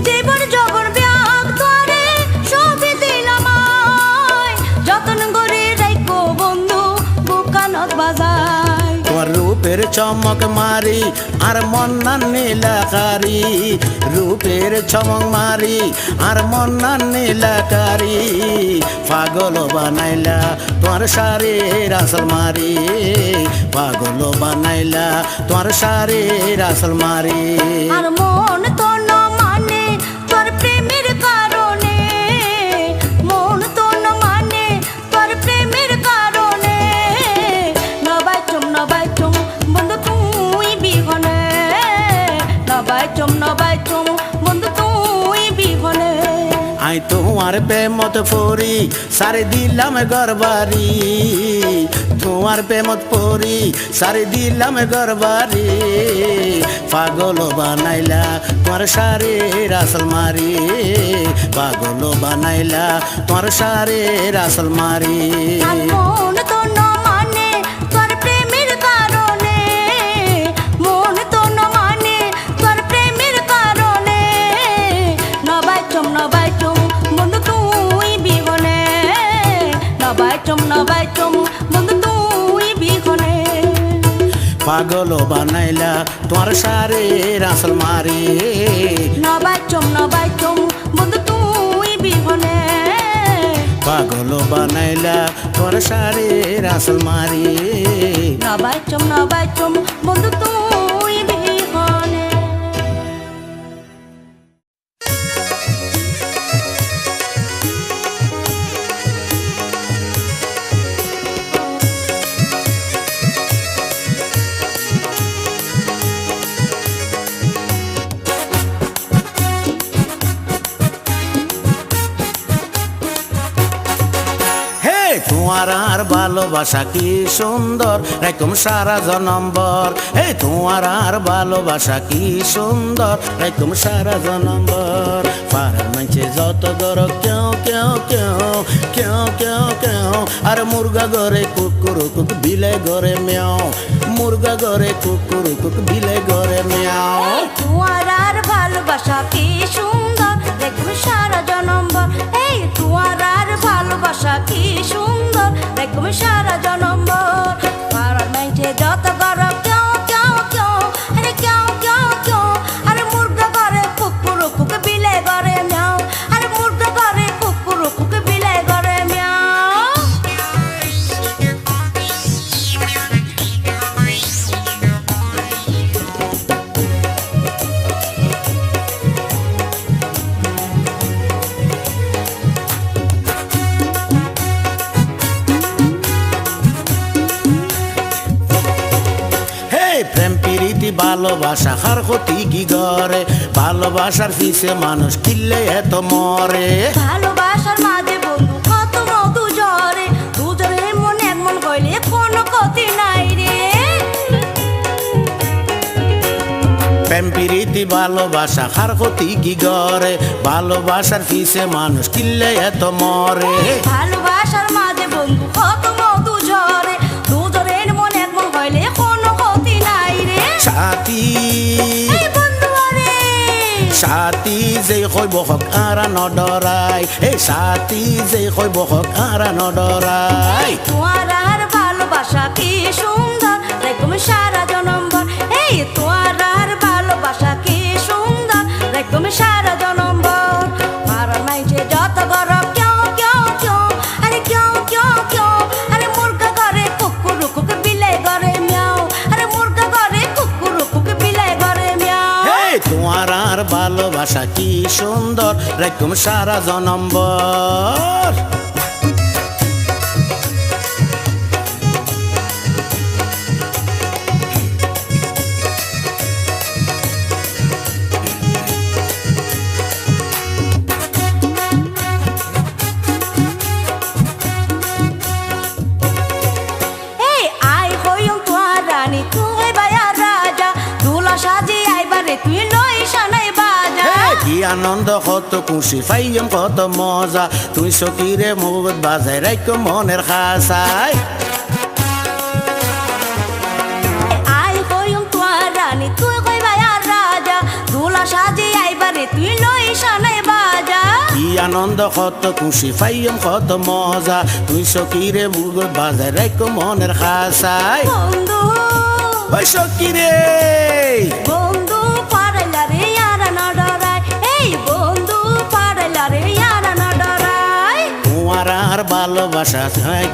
[SPEAKER 3] জীবন জবর বিয়াক করে সবই দিলাম আয় যতন করে রাখো বন্ধু বুকানত বাজার
[SPEAKER 1] তোমার রূপের চমক মারি আর মন না নীলাকারি রূপের চমক মারি আর মন না নীলাকারি পাগল বানাইলা তোমার সারে রাসল মারি পাগল বানাইলা তোমার সারে রাসল মারি
[SPEAKER 3] আর মন তো ন মানে তোর প্রেমের কারণে মন তো ন মানে তোর প্রেমের কারণে নবাইচম বন্ধু তুই বিহনে নবাইচম বন্ধু তুই বিহনে
[SPEAKER 1] আই তোমার প্রেমত পড়ি সারি দিলাম ঘরবাড়ি তোমার প্রেমত পড়ি সারি দিলাম ঘরবাড়ি পাগল বানাইলা তোমার সারে রাসল মারি পাগল বানাইলা তোমার সারে রাসল মারি
[SPEAKER 3] আর মন তো ন মানে তোর প্রেমের কারণে মন তো ন মানে তোর প্রেমের কারণে নবাইচম বন্ধু তুই বিহনে নবাইচম বন্ধু তুই বিহনে
[SPEAKER 1] পাগল বানাইলা তোমার সারে রাসল মারি
[SPEAKER 3] নবাইচম বন্ধু তুই বিহনে
[SPEAKER 1] পাগল বানাইলা তোমার সারে রাসল মারি
[SPEAKER 3] নবাইচম বন্ধু তুই বিহনে
[SPEAKER 1] হে তোমার আর ভালোবাসা কি সুন্দর একদম সারা জনম্বর হে তোমার আর ভালোবাসা কি সুন্দর একদম সারা জনম্বর পাড়ার মাঝে যত গর কেউ কেউ কেউ কেউ কেউ কেউ আর মুরগা ঘরে কুকুর কুক বিলে ঘরে মেও মুরগা ঘরে কুকুর কুক বিলে ঘরে মেও
[SPEAKER 3] তোমার আর ভালোবাসা কি সুন্দর দেখুন সারা জনম্বর এই তোমার আর ভালোবাসা কি সুন্দর দেখুন সারা জনম্বর পাড়ার মাঝে যত গরম কেউ কেউ কেউ আরে কেউ কেউ কেউ আরে মুরগা ঘরে কুকুর কুক বিলে ঘরে মেও আরে মুরগা ঘরে কুকুর কুক বিলে ঘরে মেও
[SPEAKER 1] প্রেম প্রীতি ভালোবাসা হার ক্ষতি কি করে ভালোবাসার পিছে মানুষ কিল্লে এত মরে
[SPEAKER 3] ভালোবাসার মাঝে বন্ধু কত মধু ঝরে দুজনের মনে এমন কইলে কোনো ক্ষতি নাই রে
[SPEAKER 1] প্রেম প্রীতি ভালোবাসা হার ক্ষতি কি করে ভালোবাসার পিছে মানুষ কিল্লে এত মরে
[SPEAKER 3] ভালোবাসার মাঝে বন্ধু কত মধু ঝরে দুজনের মনে এমন কইলে কোনো ক্ষতি নাই
[SPEAKER 1] সাথী
[SPEAKER 3] এই বন্ধু আরে
[SPEAKER 1] সাথী যে কইব হক আরা নডরাই এই সাথী যে কইব হক আরা নডরাই
[SPEAKER 3] তোমার আর ভালোবাসা কি সুন্দর দেখুম সারা জনম্বর এই তোমার আর ভালোবাসা কি সুন্দর দেখুম সারা জনম্বর আর নাই যে যত গরব কেউ কেউ কেউ আরে কেউ কেউ কেউ আরে মুরগা ঘরে কুকুর কুকুর বিলে ঘরে মিয়াও আরে মুরগা ঘরে কুকুর কুকুর বিলে ঘরে মিয়াও
[SPEAKER 1] এই তোমার আর ভালোবাসা কি সুন্দর রেখম সারা জনম্বর
[SPEAKER 3] এই আই হইম তোমার রানী তুই বায়া রাজা দুলা সাজি আইবারে তুই লই শানাই বাজা
[SPEAKER 1] হে, কি আনন্দ কত খুশি পাইম কত মজা তুই সকিরে মুখ বাজাই রাখো মনের খাসাই
[SPEAKER 3] আই হইম তোমার রানী তুই কই বায়া রাজা দুলা সাজি আইবারে তুই লই শানাই বাজা
[SPEAKER 1] কি আনন্দ কত খুশি পাইম কত মজা তুই সকিরে মুখ বাজাই রাখো মনের খাসাই
[SPEAKER 3] বন্ধু
[SPEAKER 1] ওই সকিরে
[SPEAKER 3] বন্ধু পারলা রে ইয়ারা না ডরাই এই বন্ধু পারলা রে ইয়ারা না ডরাই
[SPEAKER 1] তোমার আর ভালোবাসা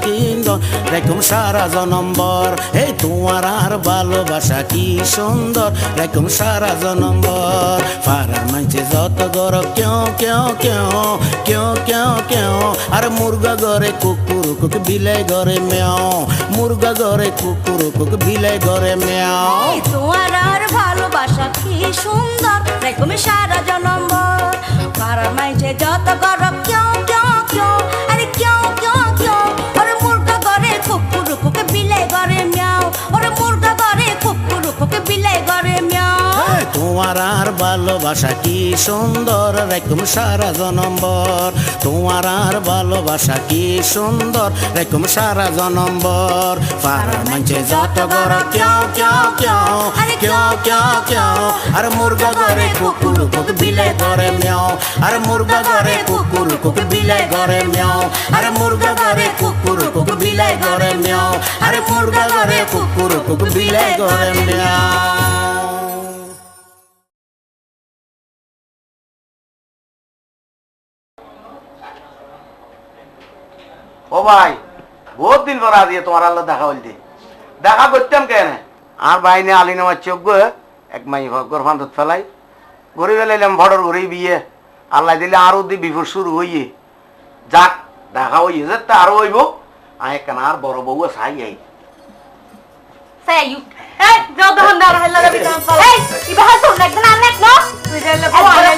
[SPEAKER 1] কিন্তু রেখম সারা জনম্বর এই তোমার আর ভালোবাসা কি সুন্দর রেখম সারা জনম্বর পাড়ার মাঝে যত গর কেউ কেউ কেউ কেউ কেউ কেউ আর মুরগা ঘরে কুকুর কুক বিলাই ঘরে মেও মুরগা ঘরে কুকুর কুক বিলাই ঘরে মেও
[SPEAKER 3] এই তোমার আর ভালোবাসা কি সুন্দর রেখম সারা জনম্বর পাড়ার মাঝে যত গরব কেউ কেউ কেউ আরে কেউ কেউ কেউ ওরে মুরগা ঘরে কুকুর কুকে বিলে ঘরে মিয়াও ওরে মুরগা ঘরে কুকুর কুকে বিলে ঘরে মিয়াও
[SPEAKER 1] এই তোমার আর ভালোবাসা কি সুন্দর রেখম সারা জনম্বর তোমার আর ভালোবাসা কি সুন্দর রেখম সারা জনম্বর পাড়ার মাঝে যত গর কেউ কেউ কেউ কেউ কেউ কেউ আর মুরগা ঘরে কুকুর কুক বিলাই ঘরে মেও আর মুরগা ঘরে কুকুর কুক বিলাই ঘরে মেও আর মুরগা ঘরে কুকুর কুক বিলাই ঘরে মেও আর মুরগা ঘরে কুকুর কুক বিলাই ঘরে মেও
[SPEAKER 6] ও ভাই বহুত দিন পর আজ তোমার আল্লাহ দেখা হইল দেখা করতাম কেন আর বাইনে আলি নামার চোখ এক মাই ভগর ফান্তত ফেলাই ঘুরে ফেলাইলাম ভডর ঘুরে বিয়ে আল্লাহ দিলে আরো দি বিফোর শুরু হইয়ে যাক দেখা হইয়ে যে তা আরো হইব আয় কেন আর বড় বউ সাই আই
[SPEAKER 3] সাইয়ু এই যাও দহন দাও হেলা রবি দাও এই ইবা হাসো একদম আনে ন তুই জেলে বউ আনে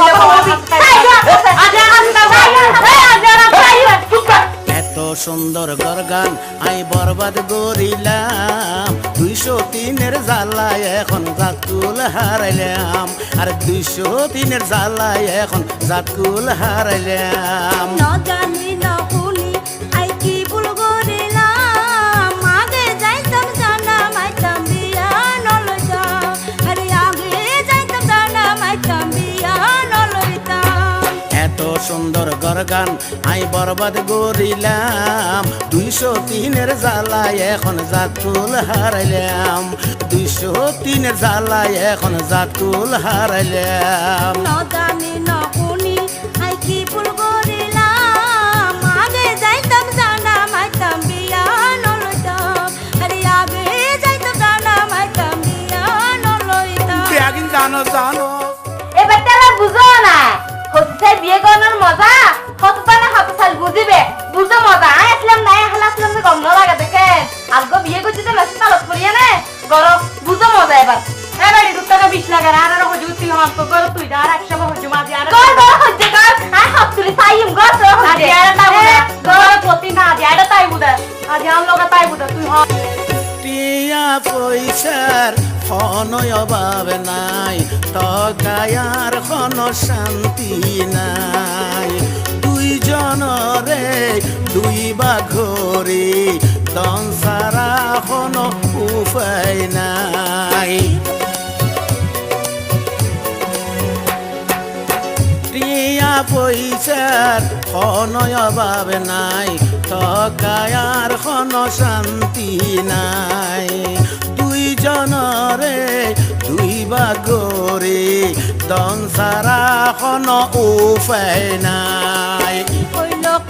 [SPEAKER 1] এত সুন্দর গরগান আই বরবাদ গরিলাম 203-এর জ্বালায় এখন জাতকুল হারাইলাম আর 203-এর জ্বালায় এখন জাতকুল হারাইলাম
[SPEAKER 3] ন জানি ন শুনি আই কি ভুল করিলাম আগে যাইতাম জানা মাইতাম বিয়া নলইতাম আরে আগে যাইতাম জানা মাইতাম বিয়া নলইতাম
[SPEAKER 1] এত সুন্দর গরগান আই বরবাদ গরিলাম 203-এর জ্বালায় এখন জাতকুল হারাইলাম 203-এর জ্বালায় এখন জাতকুল হারাইলাম
[SPEAKER 3] ন জানি ন শুনি আই কি ভুল করিলাম আগে যাইতাম জানা মাইতাম বিয়া নলইতাম আরে আগে যাইতাম জানা মাইতাম বিয়া নলইতাম
[SPEAKER 1] একদিন জানো জানো
[SPEAKER 7] এবার তারা বুঝো না হচ্ছে বিয়ে করানোর মজা কত না হাতে সাল বুঝিবে বুঝো মজা আয় আসলাম নাই আসলাম যে গন্ধ লাগা দেখেন আর গো বিয়ে করতে তো মেসে তালত করিয়া নে গরম বুঝো মজা এবার এবারে 2 টাকা 20 লাগা আর আর হজু তুই হাম তো গর তুই আর 100 হজু মাঝে আর গর গর হচ্ছে গর আয় হাত তুলি সাইম গর তো হচ্ছে আর তা বুদা গর প্রতি না আর তাই বুদা আজ আম লগা তাই বুদা তুই হ
[SPEAKER 1] টিয়া পয়সার খনয় অভাব নাই টকায়ার খন শান্তি নাই দুইজনরে দুই বাঘরে দন সারা খন উপায় নাই পয়সার কোনো অভাব নাই, ঠকায়ার কোনো শান্তি নাই। দুইজনরে দুই বাগরে দন সারা কোনো উপায় নাই।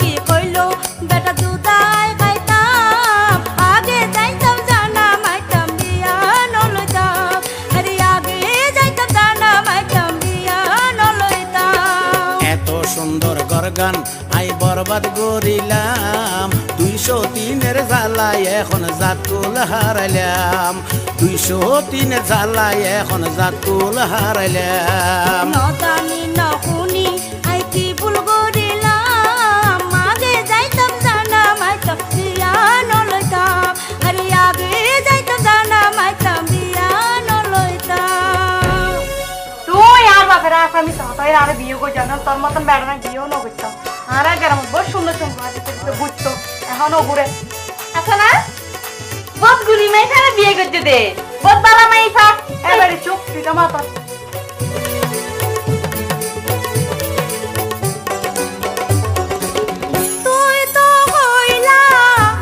[SPEAKER 3] কি কইলো বেটা দুধাই খাইতাম, আগে যাইতাম জানা মাইতাম বিয়া নলইতাম, আরে আগে যাইতাম জানা মাইতাম বিয়া নলইতাম।
[SPEAKER 1] এত সুন্দর গরগান আই বরবাদ করিলাম, 203-এর জ্বালায় এখন জাতকুল হারাইলাম, 203-এর জ্বালায় এখন জাতকুল হারাইলাম।
[SPEAKER 3] নদানি নহুনি আই কি ভুল করিলাম, আগে যাইতাম জানা মাইতাম বিয়া নলইতাম, আরে আগে যাইতাম জানা মাইতাম বিয়া নলইতাম।
[SPEAKER 7] তুই আর বাপের আসামি তাই আর বিয়ে করে জানো তোর মতন বেড়ানো বিয়েও না করতাম। আর গ্রাম বহুত সুন্দর সুন্দর বুঝতো এখনো ঘুরে আচ্ছা না বহুত গুলি মেয়ে বিয়ে করতে দে বহুত বালা মেয়ে থাক এবারে চুপ তুই মাথা
[SPEAKER 3] তুই তো হইলা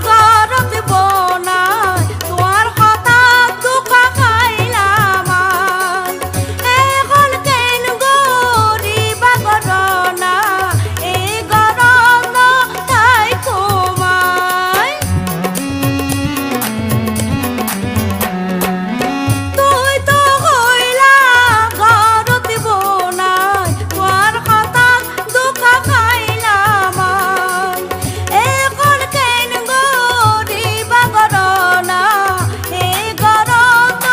[SPEAKER 3] গরত বনাই, তোর কথা দুকা খাইলাম এখন কেন গরিবা গরনা, এই গরম তাই কমাই। তুই তো হইলা গরত বনাই, তোর কথা দুকা খাইলাম এখন কেন গরিবা গরনা, এই গরম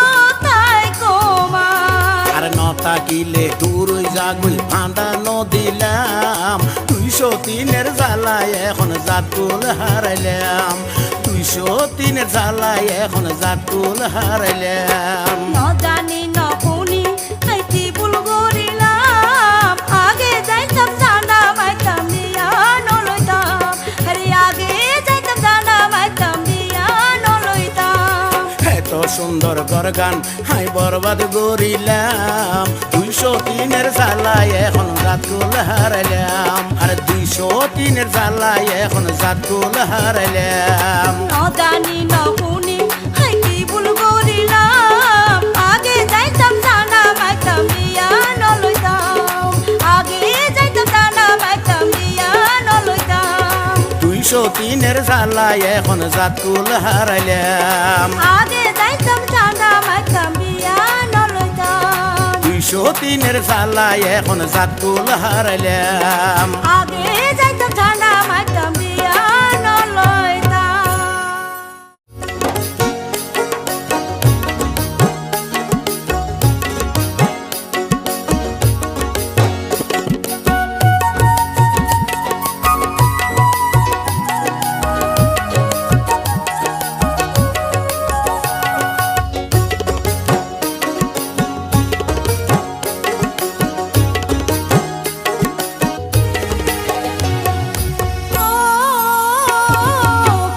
[SPEAKER 3] তাই কমাই।
[SPEAKER 1] আর নতা কিলে দূর জাগুল ফাঁদানো দিলাম, 203-এর জ্বালায় এখন জাতকুল হারাইলাম, 203-এর জ্বালায় এখন জাতকুল হারাইলাম।
[SPEAKER 3] নজানি নহুনি আই কি ভুল করিলাম, আগে যাইতাম জানা মাইতাম বিয়া নলইতাম, আরে আগে যাইতাম জানা মাইতাম বিয়া নলইতাম।
[SPEAKER 1] এত সুন্দর গরগান হাই বরবাদ করিলাম, 203-এর জ্বালায় এখন জাতকুল হারাইলাম, আর 203-এর জ্বালায় এখন জাতকুল হারাইলাম।
[SPEAKER 3] নজানি নহুনি আই কি ভুল করিলাম, আগে যাইতাম জানা মাইতাম বিয়া নলইতাম, আগে যাইতাম জানা মাইতাম বিয়া নলইতাম,
[SPEAKER 1] 203-এর জ্বালায় এখন জাতকুল হারাইলাম,
[SPEAKER 3] আগে যাইতাম জানা মাইতাম বিয়া নলইতাম,
[SPEAKER 1] 203-এর জ্বালায় এখন জাতকুল হারাইলাম।
[SPEAKER 3] আগে যাইতাম জানা মাইতাম বিয়া নলইতাম।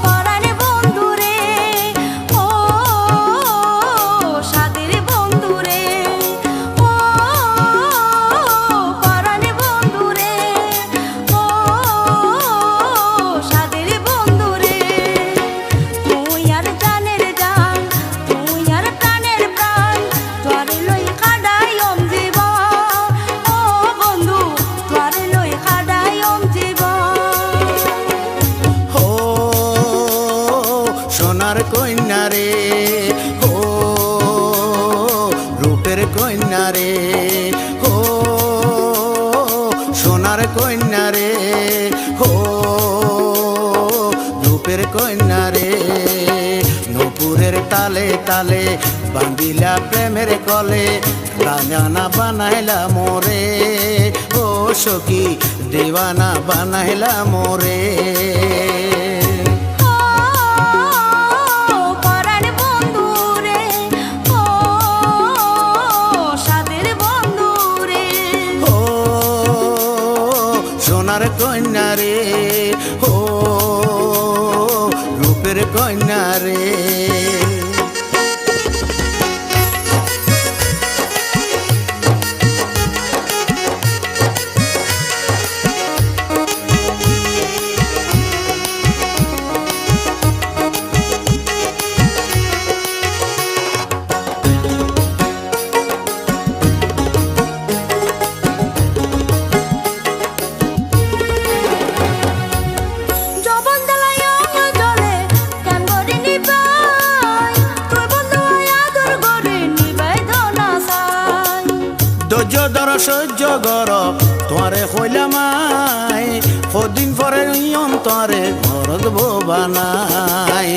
[SPEAKER 3] পরাণে বন্ধুরে ও সাদের বন্ধুরে ও পরাণে বন্ধুরে ও সাদের বন্ধুরে, তুই আর জানের জান, তুই আর প্রাণের প্রাণ, তোর লই খাডাই ওম জীবন, ও বন্ধু তোর লই খাডাই ওম জীবন।
[SPEAKER 1] ও সোনার কন্যা রে, ও রূপের কন্যা রে, ও সোনার কন্যা রে, ও রূপের কন্যা রে, নূপুরের তালে তালে বান্দিলা প্রেমের কলে, রাজানা বানাইলা মোরে, ও সখী দেওয়ানা বানাইলা মোরে।
[SPEAKER 3] পরাণ বন্ধুরে ও সাদের বন্ধুরে,
[SPEAKER 1] ও সোনার কন্যা রে, ও রূপের কন্যা রে। ধৈর্য ধর সহ্য কর তোমারে কইলামাই কদিন পরে নিয়ম তোমারে ঘরত বানাই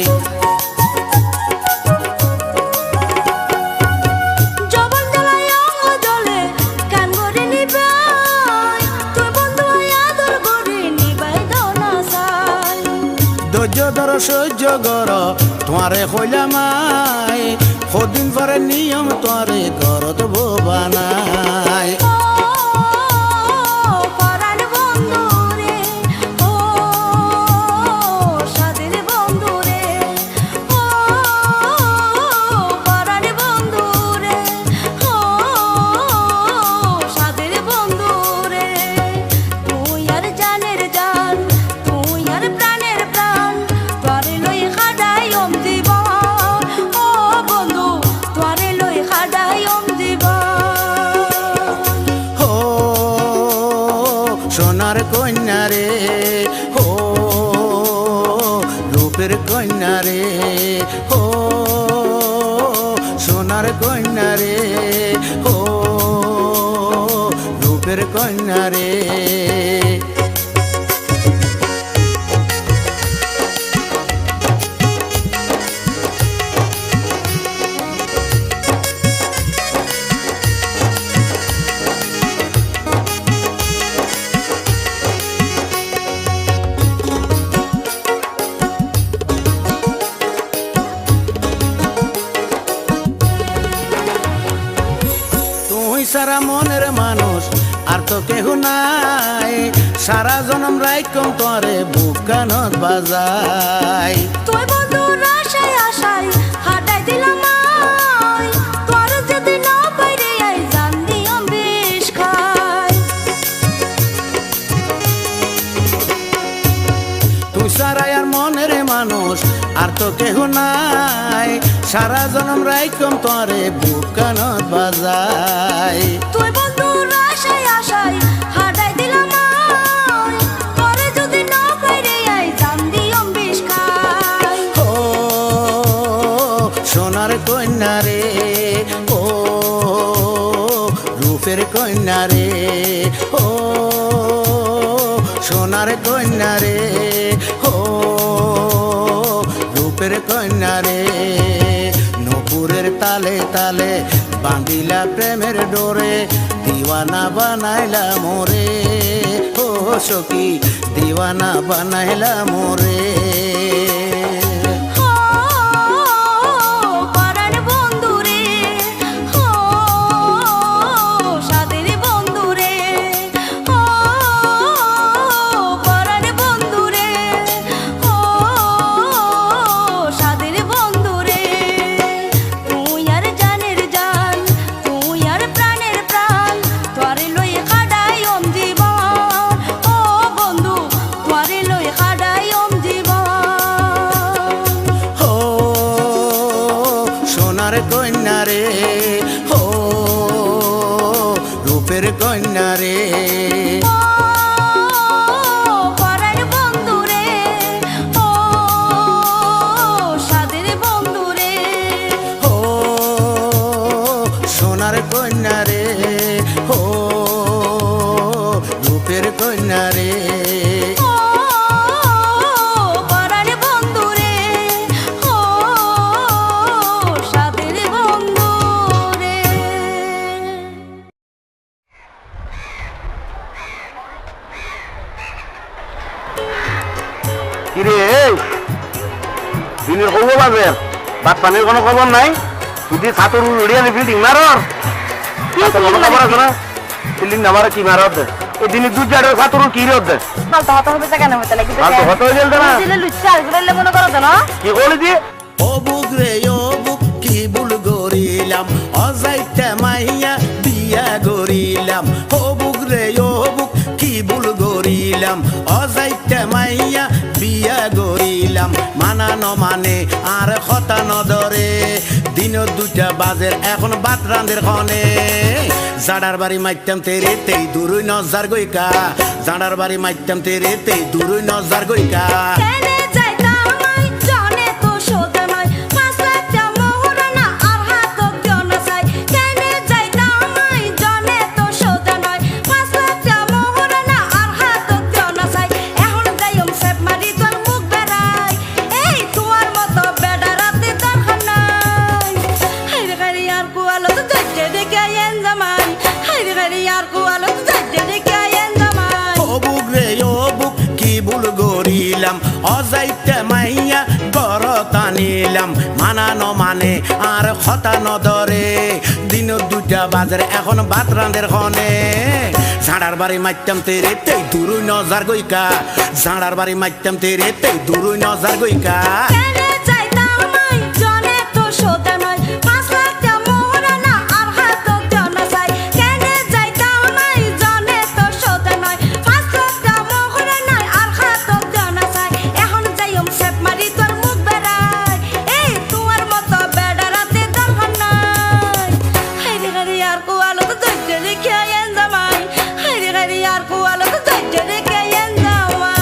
[SPEAKER 3] জবন জ্বালায় অঙ্গ জ্বলে কান ভরে নিবাই তুই বন্ধু আদর করে নিবাই দাও না সাই
[SPEAKER 1] ধৈর্য ধর সহ্য কর তোমারে কইলামাই কদিন পরে নিয়ম তোমারে ঘরত বানাই
[SPEAKER 3] পরাণ বন্ধু রে ও সাদের বন্ধু রে ও পরাণ বন্ধু রে ও সাদের বন্ধু রে তুই আর জানের জান তুই আর প্রাণের প্রাণ তোরে লই খাডাই ওম জীবন ও বন্ধু তোরে লই খাডাই ওম জীবন
[SPEAKER 1] ও সোনার কন্যা রে ও রূপের কন্যা রে ও সোনার কন্যা রে ও রূপের কন্যা রে তুই সারা মনের মানুষ আর তো কেহ নাই সারা জনম রাইকম তোরে বুকানত বাজাই
[SPEAKER 3] তুই বন্ধুর আশায় আশায় হাঁটাই দিলাম আয় তোর যদি না বাইরে আই জান দিয়াম বিষ খাই
[SPEAKER 1] তুই সারা আর মনের মানুষ আর তো কেহ নাই সারা জনম রাইকম তোরে বুকানত বাজাই
[SPEAKER 3] তুই বন্ধুর আশায় আশায় হাঁটাই দিলাম আয় তোর যদি না বাইরে আই জান দিয়াম বিষ খাই
[SPEAKER 1] ও সোনার কন্যা রে ও রূপের কন্যা রে ও সোনার কন্যা রে ও রূপের কন্যা রে নপুরের তালে তালে বাঁধিলা প্রেমের ডোরে দিওয়ানা বানাইলা মোরে ও সখী দিওয়ানা বানাইলা মোরে
[SPEAKER 3] ও পরাণ বন্ধু রে ও সাদের বন্ধু রে ও পরাণ বন্ধু রে ও সাদের বন্ধু রে তুই আর জানের জান তুই আর প্রাণের প্রাণ তোরে লই খাডাই ওম জীবন ও বন্ধু তোরে লই খাডাই ওম জীবন
[SPEAKER 1] ও সোনার কন্যা রে ও রূপের কন্যা রে
[SPEAKER 3] ও পরাণ বন্ধু রে ও সাদের বন্ধু রে
[SPEAKER 1] ও সোনার কন্যা রে ও রূপের কন্যা রে
[SPEAKER 3] ও পরাণ বন্ধু রে ও সাদের বন্ধু রে
[SPEAKER 6] কিরে এই দিনের খবর বাজে ভাত পানির কোনো খবর নাই যদি ছাতুর উড়িয়ে বিল্ডিং মারর খবর আছে না বিল্ডিং না মারা কি মারর এই দিনে দুধ জাড়ে ছাতুর কি রোদ
[SPEAKER 7] ফালতু হতে হবে কেন হতে লাগি
[SPEAKER 6] ফালতু হতে হয়ে গেল না
[SPEAKER 7] দিলে লুচ্চা আর গুলো মনে করো তো না
[SPEAKER 6] কি বলি দি
[SPEAKER 1] ও বুক রে ও বুক কি ভুল গরিলাম অজাইতে মাইয়া বিয়া গরিলাম ও বুক রে ও বুক কি ভুল গরিলাম অজাইতে মাইয়া বিয়া গরিলাম মানানো মানে আর কথা নদরে দিন দুটা বাজের এখন বাত রান্ধের খনে জাডার বাড়ি মাইতাম তেরে তেই দূরই নজার গইকা জাডার বাড়ি মাইতাম তেরে তেই দূরই নজার গইকা
[SPEAKER 3] কেনে যাইতাম আই জানে তো শোধ নয় পাঁচ লাখটা মোহর না আর হাত কেন চাই কেনে যাইতাম আই জানে তো
[SPEAKER 1] অজাইতে মাইয়া গরত আনিলাম মানানো মানে আর কথা নদরে দিন 2টা বাজারে এখন ভাত রাঁধের খনে ঝাড়ার বাড়ি মারতাম তেরে তেই দূরই নজার গইকা ঝাড়ার বাড়ি মারতাম তেরে তেই দূরই নজার গইকা
[SPEAKER 3] কেনে যাইতাম আই জনে তো সোজা নয় 5 লাখ টা মোহরা না আর হাত জানা চাই কেনে যাইতাম আই জনে তো সোজা নয় 5 লাখ টা মোহরা না আর হাত জানা চাই এখন যাইম সেপ মারি তোর মুখ বেড়াই এই তোমার মতো বেড়া রাতে দরকার নাই হাইরে হাইরে আর কোয়ালো তো ধৈর্য রেখে আইন জামাই হাইরে হাইরে আর কোয়ালো তো ধৈর্য রেখে আইন জামাই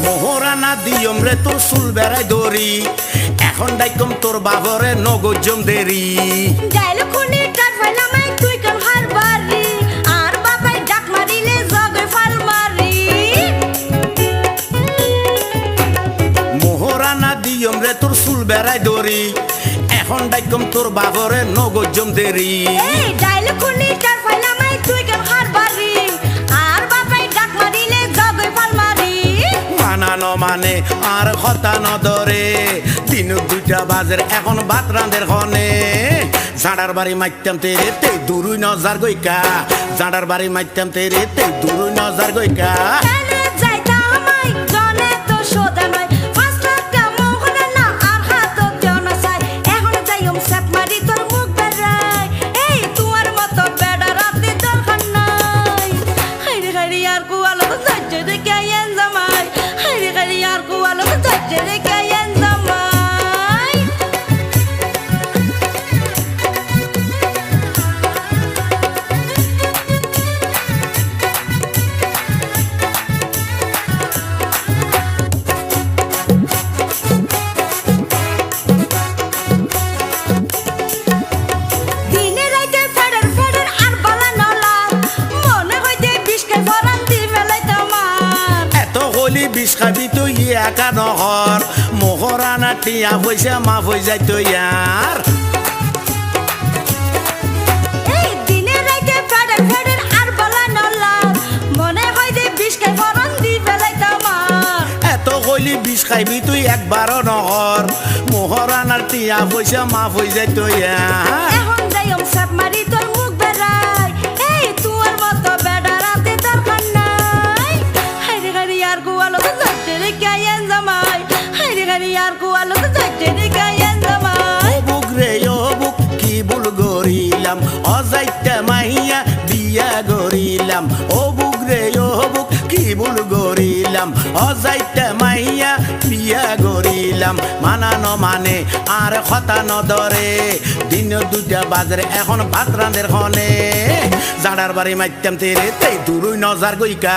[SPEAKER 1] মোহরা না দিয়ম রে তোর চুল বেড়াই দড়ি এখন ডাইকম তোর বাবরে নগজম দেরি
[SPEAKER 3] ডাইল খুনি কাট ফাইলাম আই তুই কোন হার বাড়ি আর বাবাই ডাক মারিলে জগে ফাল মারি
[SPEAKER 1] মোহরা না দিয়ম রে তোর চুল বেড়াই দড়ি এখন ডাইকম তোর বাবরে নগজম দেরি
[SPEAKER 3] এই ডাইল খুনি কাট ফাইলাম আই তুই কোন হার বাড়ি আর বাবাই ডাক মারিলে জগে ফাল মারি
[SPEAKER 1] মানানো মানে আর কথা নদরে দিন 2টা বাজার এখন ভাত রাঁধের খনে ঝাড়ার বাড়ি মারতাম তেরে তেই দূরই নজার গইকা ঝাড়ার বাড়ি মারতাম তেরে তেই দূরই নজার গইকা
[SPEAKER 3] কেনে যাইতাম আই জনে তো সোজা নয় 5 লাখ টা মোহরা না আর হাত জানা চাই এখন যাইম সেপ মারি তোর মুখ বেড়াই এই তোমার মতো বেড়া রাতে দরকার নাই হাইরে হাইরে আর কোয়ালো তো ধৈর্য রেখে আইন জামাই হাইরে হাইরে আর কোয়ালো তো ধৈর্য রেখে আইন জামাই দিনে রাইতে ফেডার ফেডার আর বালা নলা মনে হইতে বিস্কেট ভরান দি মেলাই তোমার
[SPEAKER 1] এত হলি বিষ খাবি তুই একা নহর মোহরা না টিয়া পয়সা মাফ হয়ে যায় তো ইয়ার
[SPEAKER 3] এই দিনে রাইতে ফেডার ফেডার আর বালা নলা মনে হইতে বিস্কেট ভরান দি মেলাই তোমার
[SPEAKER 1] এত হলি বিষ খাইবি তুই একবারও নহর মোহরা না টিয়া পয়সা মাফ হয়ে যায় তো ইয়ার
[SPEAKER 3] এখন যাইম সাপ মারি তোর মুখ বেড়াই এই তোমার মতো বেড়া রাতে দরকার নাই হাইরে হাইরে আর গোয়ালো তো ধৈর্য রেখে আইন জামাই হাইরে হাইরে আর গোয়ালো তো ধৈর্য রেখে আইন জামাই
[SPEAKER 1] ও বুক রে ও বুক কি ভুল গরিলাম অজাইতে মাইয়া বিয়া গরিলাম ও বুক রে ও বুক কি ভুল গরিলাম অজাইতে মাইয়া বিয়া গরিলাম মানানো মানে আর কথা নদরে দিন 2টা বাজারে এখন ভাত রাঁধের খনে জাড়ার বাড়ি মারতাম তেরে তেই দূরই নজার গইকা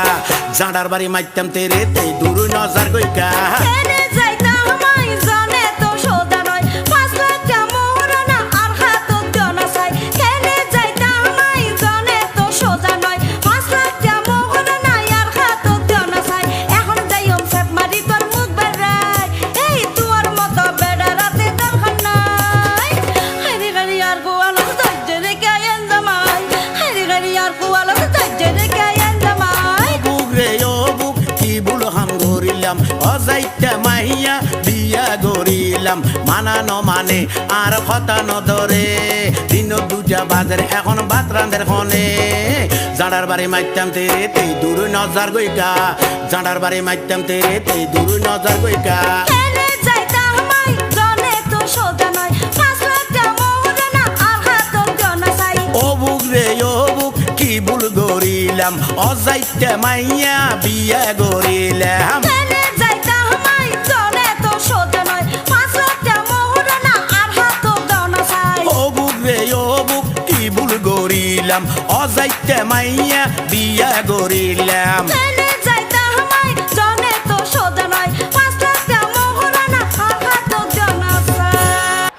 [SPEAKER 1] জাড়ার বাড়ি মারতাম তেরে তেই দূরই নজার গইকা
[SPEAKER 3] কেনে যাইতাম আই জনে তো সোজা নয় 5 লাখ টা মোহরা না আর হাত জানা চাই কেনে যাইতাম আই জনে তো সোজা নয় 5 লাখ টা মোহরা না আর হাত জানা চাই এখন যাইম সেপ মারি তোর মুখ বেড়াই এই তোমার মতো বেড়া রাতে দরকার নাই হাইরে হাইরে আর গোয়ালো তো ধৈর্য রেখে আইন জামাই হাইরে হাইরে আর গোয়ালো তো ধৈর্য রেখে আইন জামাই
[SPEAKER 1] বুক রে ও বুক কি ভুল হাম গরিলাম অজাইতে মাইয়া বিয়া গরিলাম মানানো মানে আর কথা নদরে দিন 2টা বাজারে এখন ভাত রাঁধের খনে জাড়ার বাড়ি মারতাম তেরে তেই দূরই নজার গইকা জাড়ার বাড়ি মারতাম তেরে তেই দূরই নজার গইকা
[SPEAKER 3] কেনে যাইতাম আই জনে তো সোজা নয় 5 লাখ টা মোহরা না আর হাত জানা চাই
[SPEAKER 1] ও বুক রে ও বুক কি ভুল গরিলাম অজাইতে মাইয়া বিয়া গরিলাম
[SPEAKER 3] কেনে যাইতাম আই জনে তো সোজা নয় 5 লাখ টা মোহরা না আর হাত জানা চাই
[SPEAKER 1] ও বুক রে ও বুক কি ভুল গরিলাম অজাইতে মাইয়া বিয়া গরিলাম
[SPEAKER 3] কেনে যাইতাম আই জনে তো সোজা নয় 5 লাখ টা মোহরা না আর হাত জানা চাই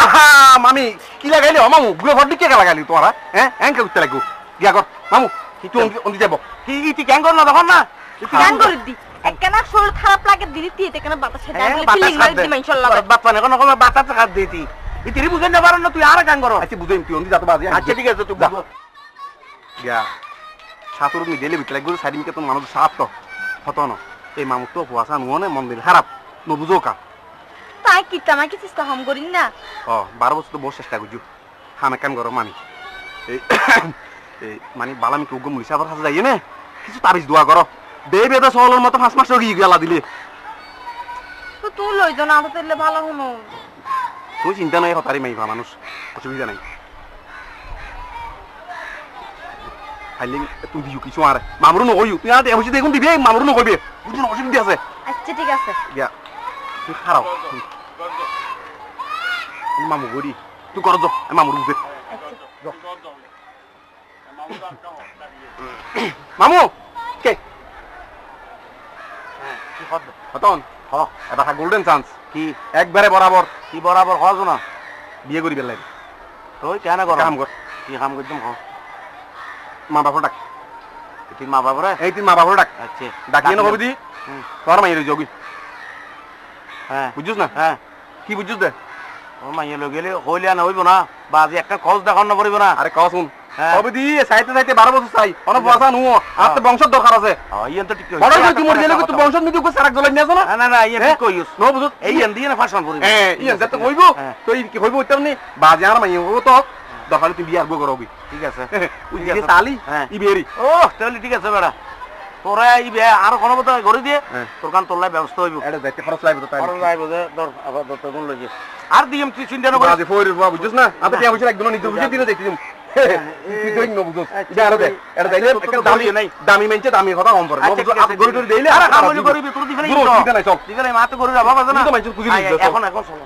[SPEAKER 6] আহা মামি কি লাগাইলি ও মামু গুলো ভর দিকে লাগাইলি তোরা হ্যাঁ এঙ্কে উঠতে লাগু গিয়া কর মামু তুই অন্দি যাব কি তুই ক্যাং কর না তখন না
[SPEAKER 7] গান করে দি একখানা শরীর খারাপ লাগে দিলি তুই এখানে বাতাসে
[SPEAKER 6] হ্যাঁ,
[SPEAKER 7] ডালে
[SPEAKER 6] বাতাস
[SPEAKER 7] ফিলিং
[SPEAKER 6] খাত
[SPEAKER 7] মারি
[SPEAKER 6] দে।
[SPEAKER 7] দি ইনশাআল্লাহ
[SPEAKER 6] বাপ্পা না কোনো বাতাস খাত দিতি ইতিরি বুঝেন না পারেন না তুই আর ক্যাং কর
[SPEAKER 8] আচ্ছা বুঝাইম তুই অন্দি যাতে বাজি
[SPEAKER 6] আচ্ছা ঠিক আছে তুই বুঝো
[SPEAKER 8] গিয়া ছাতুর নি গেলে বিটলাই গুলো সাইডিনকে তো মানুষ সাপ তো হতো না এই মামুক তো কুয়াশা নুনে মন্দির খারাপ নবুঝো কা
[SPEAKER 7] তাই কি তামাই কি চেষ্টা হাম করিন না
[SPEAKER 8] 12 বছর তো বহু চেষ্টা করছু হামে কাম করো মানি এই এই মানে বালামি কি উগ্র মুলিশা আবার হাসে যাইয়ে না কিছু তাবিজ দোয়া করো দে বেদা সহলের মতো 5 মাস গিয়ে গেলা দিলে
[SPEAKER 7] তো তুই লই জন আটা তেলে ভালো হনো
[SPEAKER 8] তুই চিন্তা নাই হতারি মাইবা মানুষ অসুবিধা নাই খাইলে তুই দিও কিছু আর মামরু নকইও তুই আর দেবছি দেখুন দিবি মামরু নকইবে বুঝুন অসুবিধা আছে
[SPEAKER 7] আচ্ছা ঠিক আছে
[SPEAKER 8] গিয়া তুই খারাপ মামু গরি তুই কর যো মামুর বুঝে মামু কে
[SPEAKER 6] কি হদ
[SPEAKER 8] হতন হ এটা গোল্ডেন চান্স
[SPEAKER 6] কি
[SPEAKER 8] একবারে বরাবর
[SPEAKER 6] কি বরাবর হজ না
[SPEAKER 8] বিয়ে করি বেলাই
[SPEAKER 6] তুই কেন কর
[SPEAKER 8] কাম কর
[SPEAKER 6] কি কাম করছম হ
[SPEAKER 8] মা বাবা ডাক
[SPEAKER 6] তুই মা বাবা রে
[SPEAKER 8] এই তুই মা বাবা ডাক
[SPEAKER 6] আচ্ছা
[SPEAKER 8] ডাকিয়ে না ভাবি দি তোর মাইরে যোগি
[SPEAKER 6] হ্যাঁ
[SPEAKER 8] বুঝছিস না
[SPEAKER 6] হ্যাঁ
[SPEAKER 8] কি বুঝছিস দে
[SPEAKER 6] ও মাইয়ে লই গেলে হইলে না হইব না বাজি একটা খোঁজ দেখান না পড়িব না
[SPEAKER 8] আরে কও শুন
[SPEAKER 6] হ্যাঁ।
[SPEAKER 8] ভাবি দি সাইতে সাইতে 12 বছর চাই অনেক বসা নুও আর তো বংশ দরকার আছে
[SPEAKER 6] ইয়েন তো ঠিক
[SPEAKER 8] বড় তুই মর গেলে তুই বংশ নিতে কো সারাক জ্বলাই নিয়াছ না
[SPEAKER 6] না না ইয়েন ঠিক কইস
[SPEAKER 8] নো বুঝছ
[SPEAKER 6] এই এন দিয়ে না ফাশন পড়িব
[SPEAKER 8] হ্যাঁ ইয়া যত কইব
[SPEAKER 6] হ্যাঁ।
[SPEAKER 8] তো কি কইব ওইটা নি বাজে আর মাইয়ে ও তো দখালে তুই বিয়ার বো করবি
[SPEAKER 6] ঠিক আছে
[SPEAKER 8] ওই যে তালি
[SPEAKER 6] হ্যাঁ।
[SPEAKER 8] ইবেরি
[SPEAKER 6] ও তাহলে ঠিক আছে বেড়া তোরা এই আর কোনো মতো ঘরে দিয়ে
[SPEAKER 8] হ্যাঁ।
[SPEAKER 6] তোর কান তোর লাই ব্যবস্থা হইব
[SPEAKER 8] এটা যাইতে খরচ লাগবে তো তাই
[SPEAKER 6] খরচ আইব যে ধর আবার দত্ত গুণ লইছে আর দিম তুই চিন্তা না করিস
[SPEAKER 8] বাজে ফইর বাবা বুঝছ না আমি টিয়া বসে একদম নিতে বুঝে দিনে দেখি তুই তো ন বুঝছ এটা আর দে এটা দাইলে একটা দামি নাই দামি মেনছে দামি কথা কম পড়ে বুঝছ আপ গরি টরি দেইলে
[SPEAKER 6] আরে কামলি করিবি তোর দিফারে
[SPEAKER 8] পুরো চিন্তা নাই চল
[SPEAKER 6] দিফারে মা তো গরু বাবা আছে না
[SPEAKER 8] তুই তো মাইছ কুজি
[SPEAKER 6] আয়,
[SPEAKER 8] দিছ
[SPEAKER 6] এখন এখন চল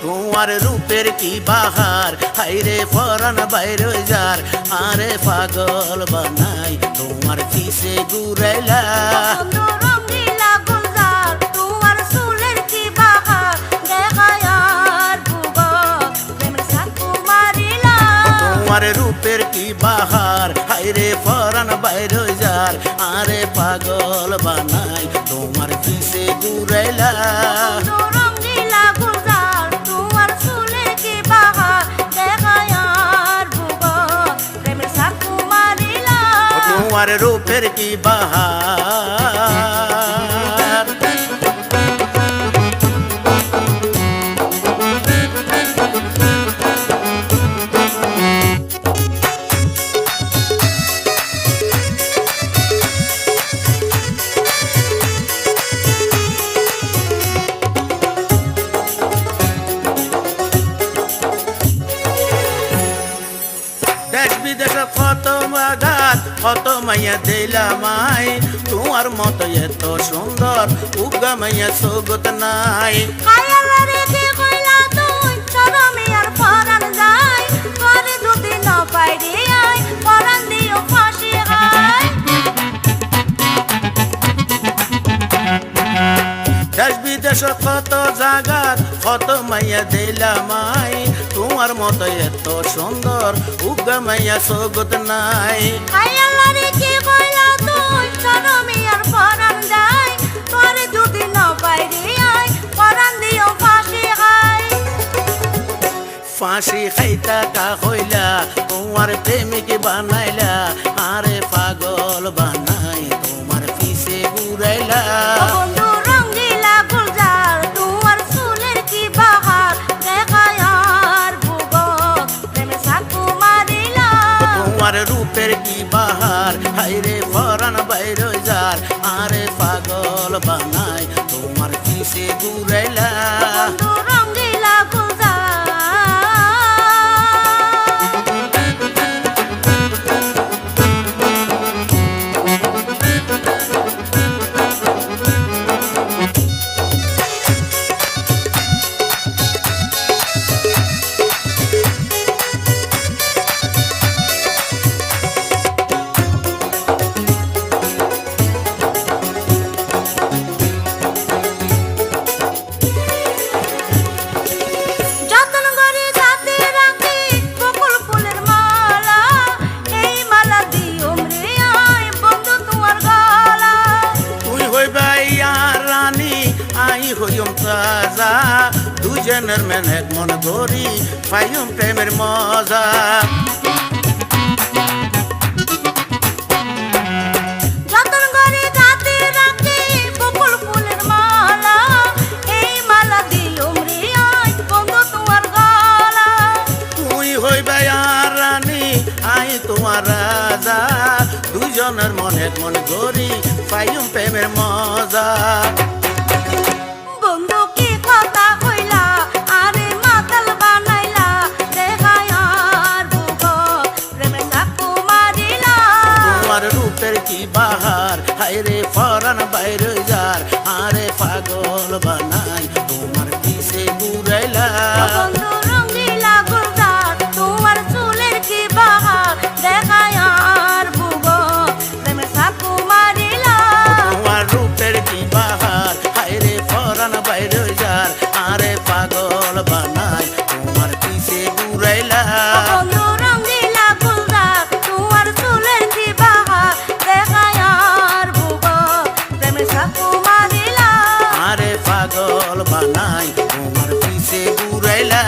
[SPEAKER 1] তোমার রূপের কি বাহার হাইরে ফরান বাইরে যার আরে পাগল বানাই তোমার কিসে ঘুরাইলা
[SPEAKER 3] বন্ধু রঙিলা গুলজার তোমার চুলের কি বাহার দেখায় আর ভুবন প্রেমের সাকু মারিলা
[SPEAKER 1] তোমার রূপের কি বাহার হাইরে ফরান বাইরে যার আরে পাগল বানাই তোমার কিসে ঘুরাইলা
[SPEAKER 3] বন্ধু রঙিলা গুলজার তোমার চুলের কি বাহার দেখায় আর ভুবন প্রেমের সাকু মারিলা
[SPEAKER 1] তোমার রূপের কি বাহার দেশ বিদেশে কত বাগাত কত মাইয়া দিলামাই তোমার মতো এত সুন্দর উগা মাইয়া সগত নাই
[SPEAKER 3] কায়ালারে কি কইলা তুই চরমে আর পরান যায় করে দুদিন ন পাইরে আয় পরান দিও ফাঁসি আয়
[SPEAKER 1] দেশ বিদেশে কত জাগাত কত মাইয়া দিলামাই তোমার মতো এত সুন্দর উগা মাইয়া সগত নাই
[SPEAKER 3] কায়ালারে কি কইলা তুই চরমে আর পরান যায় করে দুদিন ন পাইরে আয় পরান দিও ফাঁসি আয়
[SPEAKER 1] ফাঁসি খাইতা কা হইলা তোমার প্রেমিক বানাইলা আরে পাগল বানাই তোমার পিছে ঘুরাইলা
[SPEAKER 3] বন্ধু রঙিলা গুলজার তোমার চুলের কি বাহার দেখায় আর ভুবন প্রেমে সাকু মারিলা
[SPEAKER 1] তোমার রূপের কি বাহার হাইরে ফরান বাইরে যার আরে পাগল বানাই তোমার পিছে ঘুরাইলা
[SPEAKER 3] বন্ধু রঙিলা গুলজার
[SPEAKER 1] আমি হইম তাজা দুজনের মেনে মন গরি পাইম প্রেমের মজা
[SPEAKER 3] যতন করে গাতে রাখি বকুল ফুলের মালা এই মালা দিলুম রে আজ বন্ধু তোমার গলা
[SPEAKER 1] তুই হইবে আর রানী আই তোমার রাজা দুজনের মনে মন গরি পাইম প্রেমের মজা
[SPEAKER 3] বন্ধু কি কথা কইলা আরে মাতাল বানাইলা দেখায় আর বুক প্রেমে চাকু মারিলা
[SPEAKER 1] তোমার রূপের কি বাহার হায়রে ফরান বাইরে যার আরে পাগল বানাই তোমার পিছে ঘুরাইলা
[SPEAKER 3] বন্ধু রঙ্গিলা গুলজার তোমার চুলের কি বাহার দেখায় আর বুক প্রেমে চাকু মারিলা
[SPEAKER 1] তোমার রূপের কি বাহার হায়রে ফরান বাইরে যার আরে পাগল বানাই তোমার পিছে ঘুরাইলা
[SPEAKER 3] বন্ধু রঙ্গিলা গুলজার তোমার চুলের কি বাহার দেখায় আর বুক প্রেমে চাকু মারিলা
[SPEAKER 1] আরে পাগল বানাই তোমার পিছে ঘুরাইলা